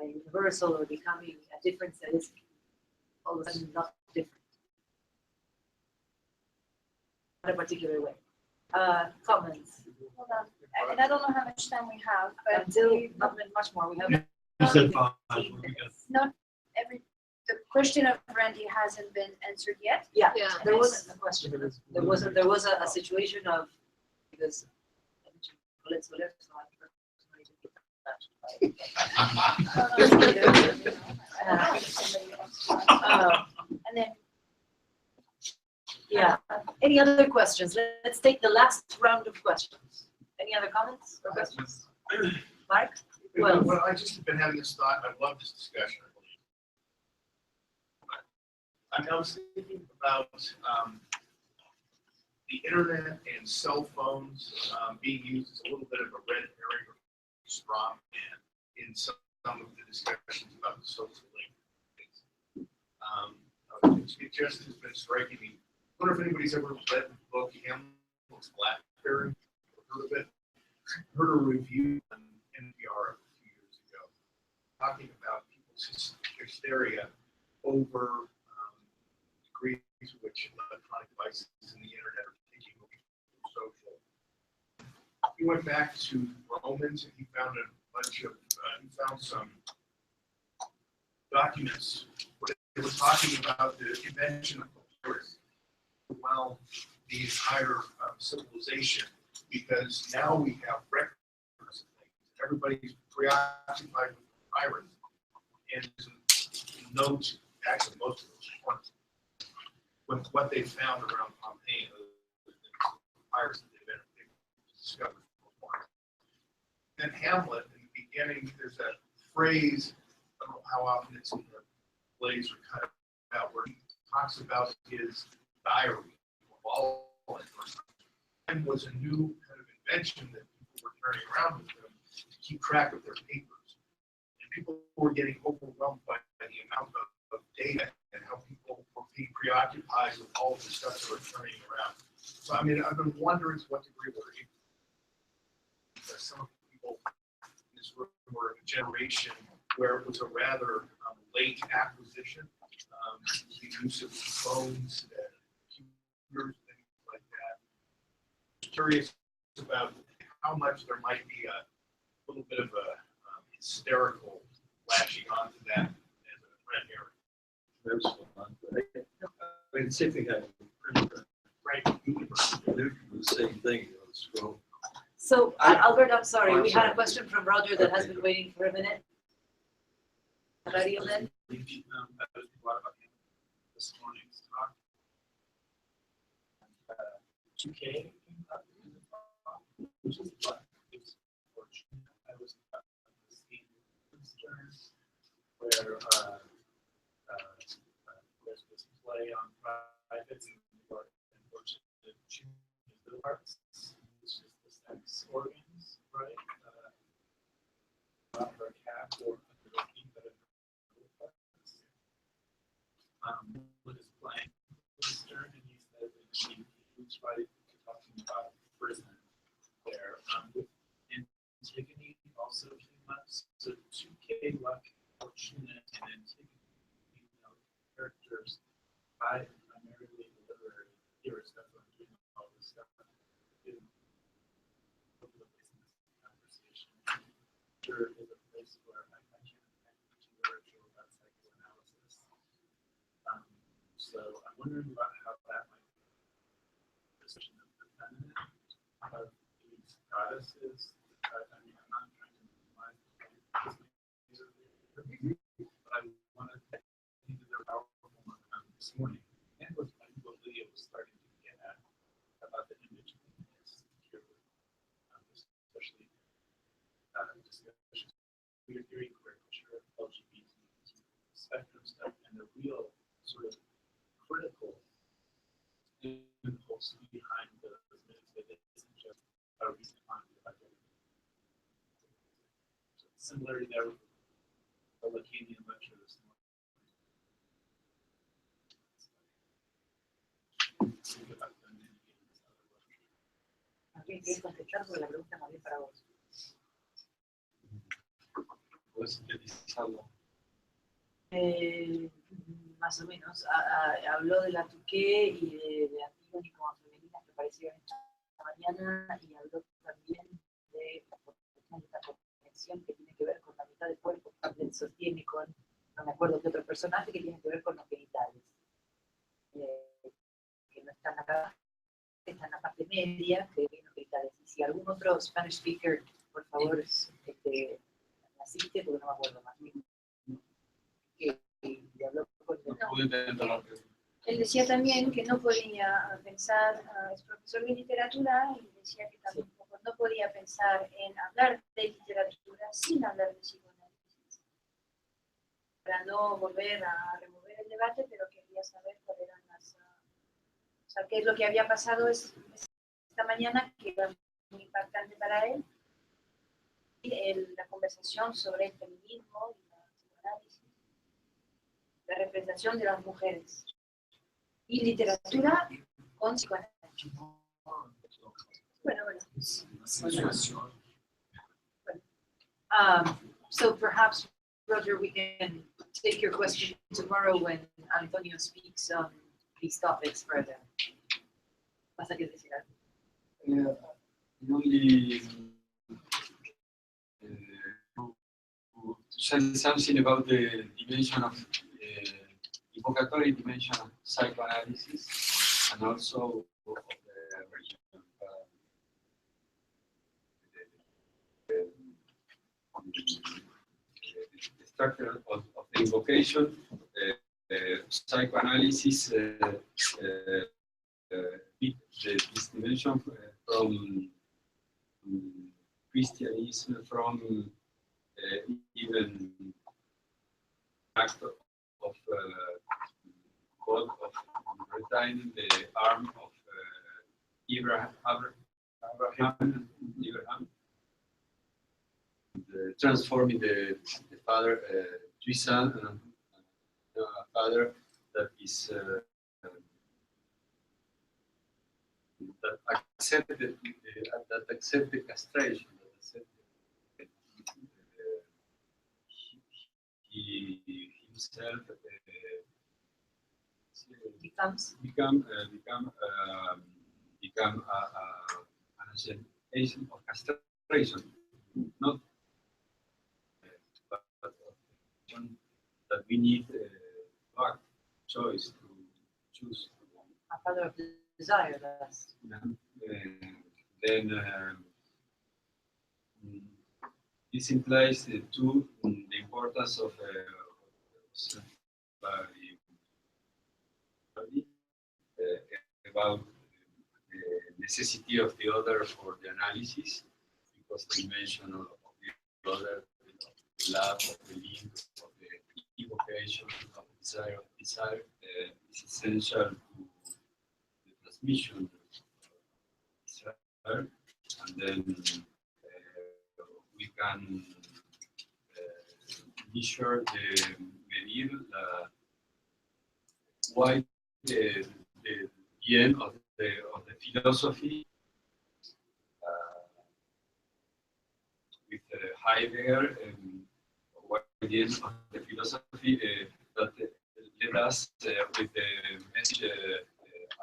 universal or becoming a difference that is all of a sudden not different in a particular way. Comments? Hold on, and I don't know how much time we have, but Until not much more. We have You said 5. not every, the question of Randy hasn't been answered yet. Yeah, Yeah. there was a question. There was a situation of because let's And then, yeah. Any other questions? Let's take the last round of questions. Any other comments or questions? Mark? Well, I just have been having this thought. I love this discussion. I was thinking about the internet and cell phones being used as a little bit of a red herring or straw man in some of the discussions about the social link. It just has been striking me. I wonder if anybody's ever read the book Hamlet's Blackberry or heard of it. Heard a review on NPR a few years ago talking about people's hysteria over the degree to which electronic devices and the internet are taking over social. He went back to Romans and he found a bunch of, he found some documents where they were talking about the invention of papyrus. Well, the entire civilization, because now we have records of things. Everybody's preoccupied with papyrus. And note, actually, most of those points, with what they found around Pompeii, the papyrus that they've discovered. Then Hamlet, in the beginning, there's a phrase, I don't know how often it's in the plays or cut out, where he talks about his diary. And was a new kind of invention that people were turning around with them to keep track of their papers. And people were getting overwhelmed by the amount of data and how people were being preoccupied with all of the stuff that were turning around. So, I mean, I've been wondering to what degree we're able, because some of the people in this room were in a generation where it was a rather late acquisition, the use of phones and computers, things like that. Curious about how much there might be a little bit of a hysterical latching onto that as a red herring. That was fun. I mean, the same thing happened with printer. Right. They're the same thing, you know, scroll. So, Albert, I'm sorry, we had a question from Roger that has been waiting for a minute. Radio then? This morning's talk. 2K, which is what is fortunate. I was about to see concerns where there's this play on privates in New York, and fortunately, the parts, which is the sex organs, right? For a cat or under a key that with his playing Stern, and he said that he was talking about prison there. With Antigone also came up, so 2K, Luck, Fortunate, and Antigone, characters by primarily literary theorists. That's what I'm doing all this stuff. Over the place in this conversation, there is a place where I can't imagine literature about psychoanalysis. So I'm wondering about how that might be a position of the feminine of these goddesses. I mean, I'm not trying to minimize but I wanted to think that they're powerful this morning. And was what Lydia was starting to get at about the image of security, especially discussions. We're doing queer culture, LGBT, spectrum stuff, and the real sort of critical impulse behind those moves that it isn't just a recent concept. Similarity there with the Lacanian lecture this morning. ¿Alguien quiere contestar? Porque la pregunta más bien para vos. ¿Puedes sintetizarlo? Más o menos. Habló de la Tuqué y de Antígona como femeninas que aparecieron esta mañana, y habló también de esta conexión que tiene que ver con la mitad del cuerpo que él sostiene con, no me acuerdo qué otro personaje, que tiene que ver con los genitales. Que no están acá, están en la parte media, que vienen los genitales. Y si algún otro Spanish speaker, por favor, me asiste, porque no me acuerdo más bien. Que habló con Él decía también que no podía pensar, es profesor de literatura, y decía que tampoco no podía pensar en hablar de literatura sin hablar de psicoanálisis. Para no volver a remover el debate, pero quería saber cuáles eran las... o sea, qué es lo que había pasado esta mañana, que era muy impactante para él. La conversación sobre el feminismo y la psicoanálisis, la representación de las mujeres y literatura con psicoanálisis. Bueno. So perhaps, Roger, we can take your question tomorrow when Antonio speaks on these topics further. ¿Vas a querer decir algo? Only to say something about the dimension of evocatory dimension of psychoanalysis, and also of the region the structure of the invocation. Psychoanalysis this dimension from Christianism, from even act of God of retaining the arm of Abraham, transforming the father to son, and a father that is that accept the castration, that accept he himself become an agent of castration, not but that we need act, choice to choose. A father of desire, that's. Then this implies the importance of about the necessity of the other for the analysis, because the dimension of the other, the lab, of the link, of the evocation, of desire is essential to the transmission of desire, and then we can measure medir why the end of the philosophy with Heidegger, why the end of the philosophy that led us with the message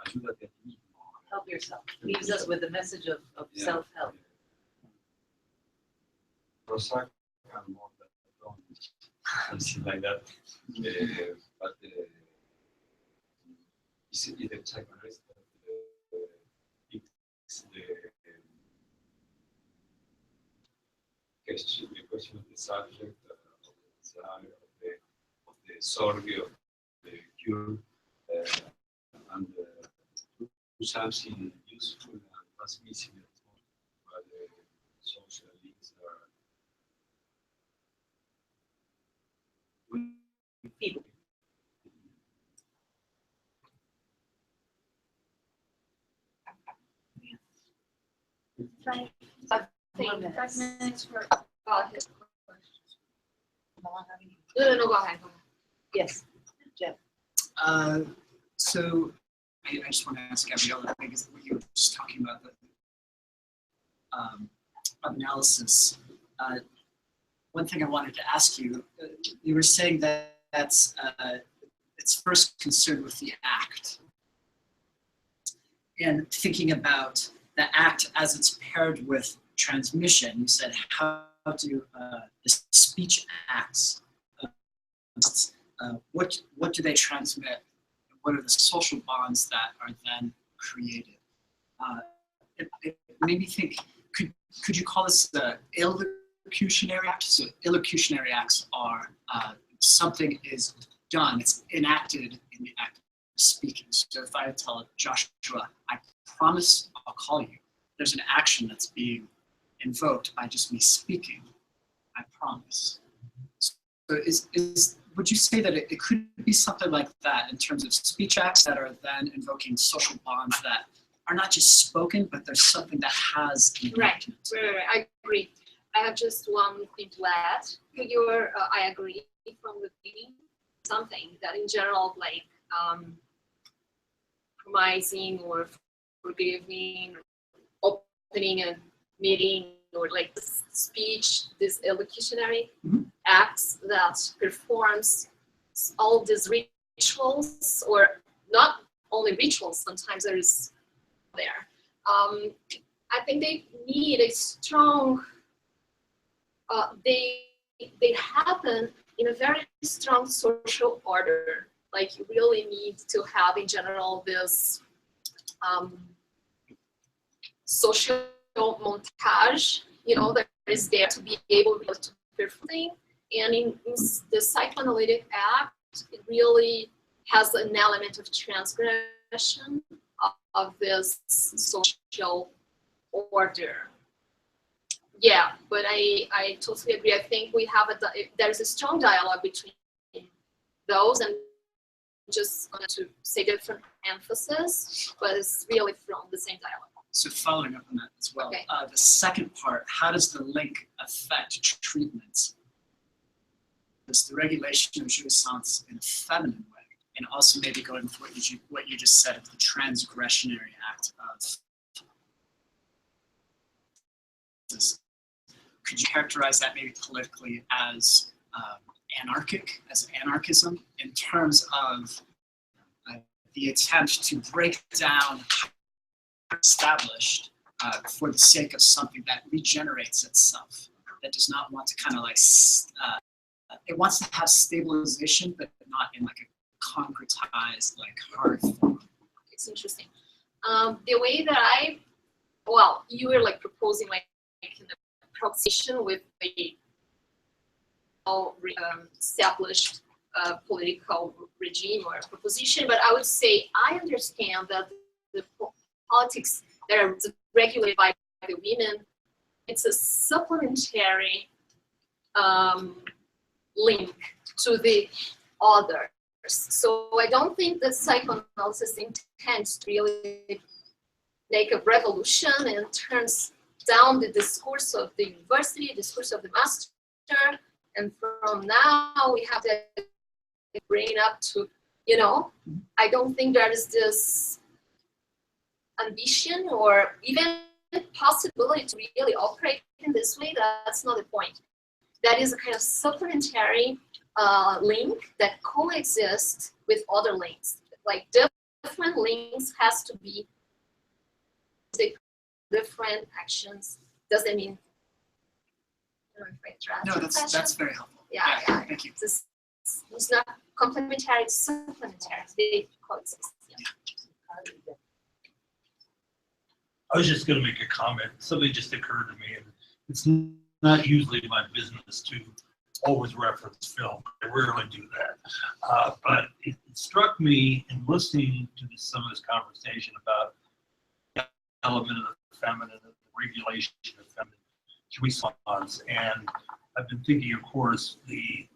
ayúdate a ti mismo. Help yourself. Leaves us with the message of self-help. Prozac and more than something like that. But it's the psychoanalyst that picks the question of the subject, of the desire, of the sorge, of the cure, and do something useful and transmissive, where the social links are. People. 5 minutes. minutes for his questions. No, go ahead. Yes, Jeff. So I just want to ask Gabriela, I guess what you were just talking about, the analysis. One thing I wanted to ask you, you were saying that it's first concerned with the act. And thinking about the act as it's paired with transmission, you said, how do the speech acts, what do they transmit? What are the social bonds that are then created? It made me think, could you call this the illocutionary act? So illocutionary acts are something is done, it's enacted in the act of speaking. So if I tell Joshua, I promise I'll call you, there's an action that's being invoked by just me speaking, I promise. So would you say that it could be something like that in terms of speech acts that are then invoking social bonds that are not just spoken, but there's something that has Right, I agree. I have just one thing to add. I agree from the beginning, something that in general, like promising or forgiving, opening a meeting, or like speech, this illocutionary acts that performs all these rituals, or not only rituals, sometimes there is there. I think they need a strong, they happen in a very strong social order. Like you really need to have in general this social montage, that is there to be able to perform. And in the psychoanalytic act, it really has an element of transgression of this social order. Yeah, but I totally agree. I think we have there's a strong dialogue between those, and just to say different emphasis, but it's really from the same dialogue. So following up on that as well, Okay. The second part, how does the link affect treatment? Does the regulation of jouissance in a feminine way, and also maybe going with what you just said of the transgressionary act of, could you characterize that maybe politically as anarchic, as anarchism, in terms of the attempt to break down established for the sake of something that regenerates itself, that does not want to kind of like, it wants to have stabilization, but not in like a concretized, like hard form. It's interesting. The way that you were like proposing like in a proposition with a established political regime or proposition, but I would say I understand that the politics that are regulated by the women, it's a supplementary link to the others. So I don't think that psychoanalysis intends to really make a revolution and turns down the discourse of the university, discourse of the master, and from now we have to bring it up to, I don't think there is this ambition or even possibility to really operate in this way. That's not the point. That is a kind of supplementary link that coexists with other links. Like different links has to be different actions. Doesn't mean, I don't know if I No, that's very helpful. Yeah. Thank you. It's not complementary, it's supplementary. They coexist. Yeah. I was just going to make a comment. Something just occurred to me, and it's not usually my business to always reference film. I rarely do that. But it struck me in listening to some of this conversation about the element of the feminine, the regulation of feminine response. And I've been thinking, of course, the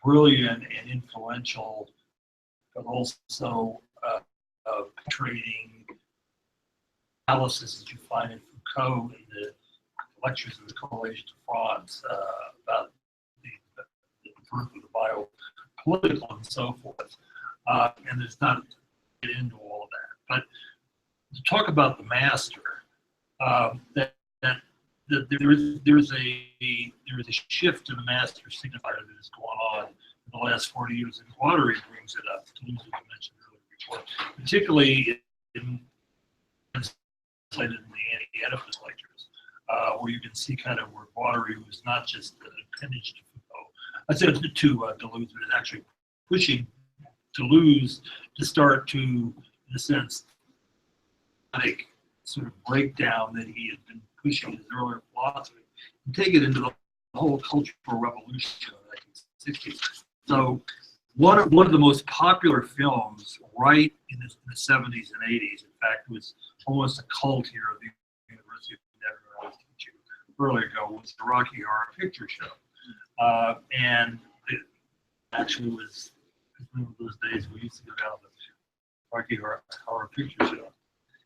brilliant and influential, but also penetrating analysis that you find in Foucault in the lectures of the Correlation of Frauds about the birth of the biopolitical and so forth. And there's not to get into all of that. But to talk about the master, that there is a shift in the master signifier that has gone on in the last 40 years, and Costardi brings it up, to lose what you mentioned earlier before, particularly in the anti-Oedipus lectures, where you can see kind of where Costardi was not just an appendage to Foucault, I said to Deleuze, but is actually pushing Deleuze to start to, in a sense, like sort of breakdown that he had been pushing in his earlier philosophy and take it into the whole cultural revolution of the 1960s. So one of the most popular films right in the 70s and 80s, in fact, was almost a cult here at the University of Denver, I was teaching earlier ago, was the Rocky Horror Picture Show. And it actually was one of those days we used to go down to the Rocky Horror Picture Show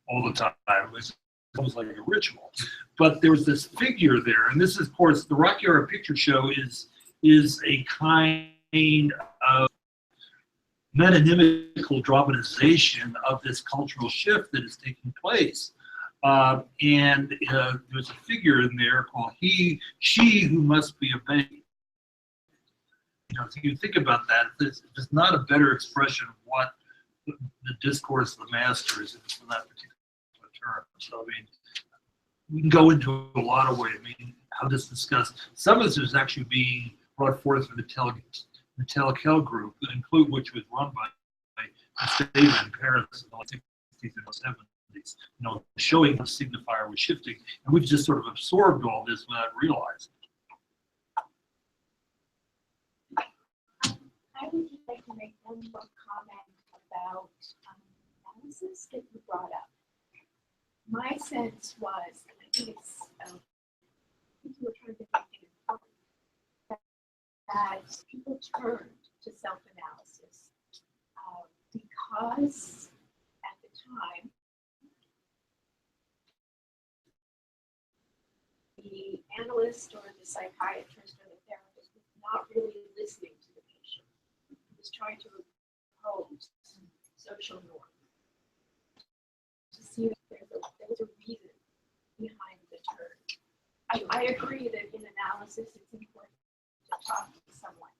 all the time. It was almost like a ritual. But there was this figure there, and this is, of course, the Rocky Horror Picture Show is a kind of metonymical dramatization of this cultural shift that is taking place. And there's a figure in there called she who must be obeyed. You know, if you think about that, there's not a better expression of what the discourse of the master is in that particular term. So, I mean, we can go into a lot of ways. I mean, how this discussed. Some of this is actually being brought forth from the Telekel group, which was run by David and Paris in the late 60s and 70s. You know, showing the signifier was shifting, and we've just sort of absorbed all this without realizing. I would like to make one more comment about analysis that you brought up. My sense was, and I think it's, I think you were trying to make it important, that people turned to self-analysis because at the time, the analyst or the psychiatrist or the therapist was not really listening to the patient. He was trying to impose social norms. To see that there was a reason behind the turn. I agree that in analysis it's important to talk to someone.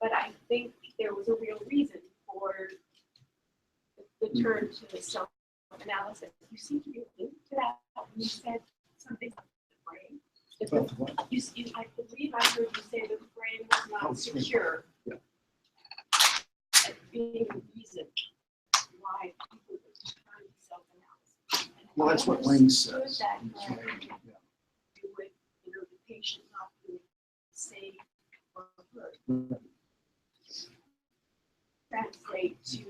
But I think there was a real reason for the turn to self-analysis. You seem to be alluding to that when you said something about the brain. I believe I heard you say the brain was not secure. Being a reason why people would turn to self-analysis. Well, that's what Lang says. That you would, the patient not really say or heard. Translate to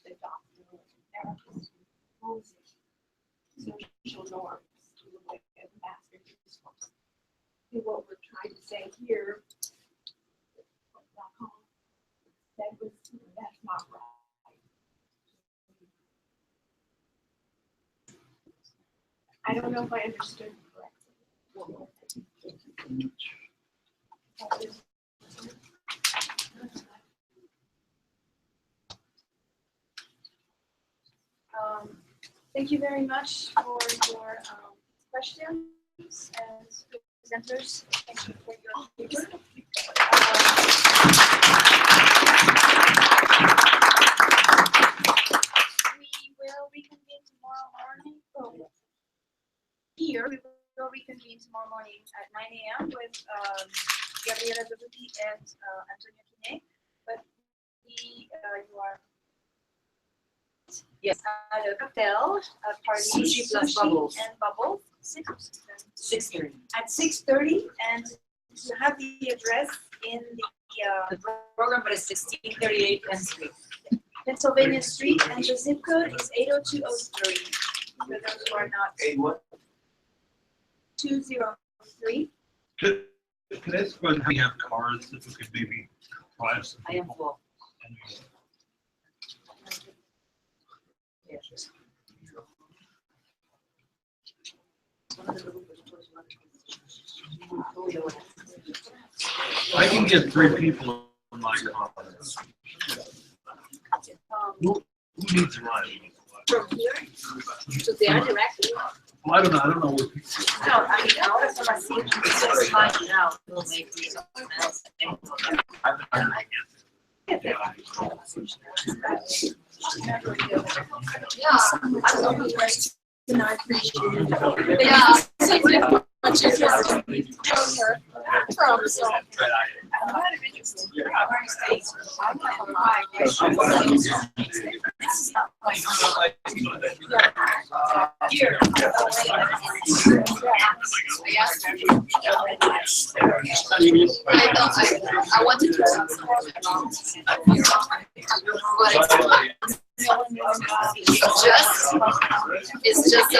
the doctor or the therapist imposing social norms to the way of master discourse. What we're trying to say here, that's not right. I don't know if I understood correctly. Thank you very much for your questions as presenters. Thank you for your We will reconvene tomorrow morning. Oh, here we will reconvene tomorrow morning at 9 a.m. with Gabriela Zorzutti and Antonio Kine. But you are at a cocktail party, Sushi plus bubbles. and bubbles. 6:30. At 6:30, and you have the address in the program, but it's 1638 Penn Street. Pennsylvania Street, and the zip code is 80203. For those who are not. 203. Could I ask about how you have cars that we could maybe drive some I am people? full. I can get 3 people in my comments. Who needs a ride? From here to there directly? Well, I don't know where people. No, I mean, I was gonna see, just find it out, we'll make something else. Yeah, I love the question. And I appreciate it. Yeah, so different. Much interest from her. From so. I'm kind of interested. I'm here. I wanted to talk about it's just a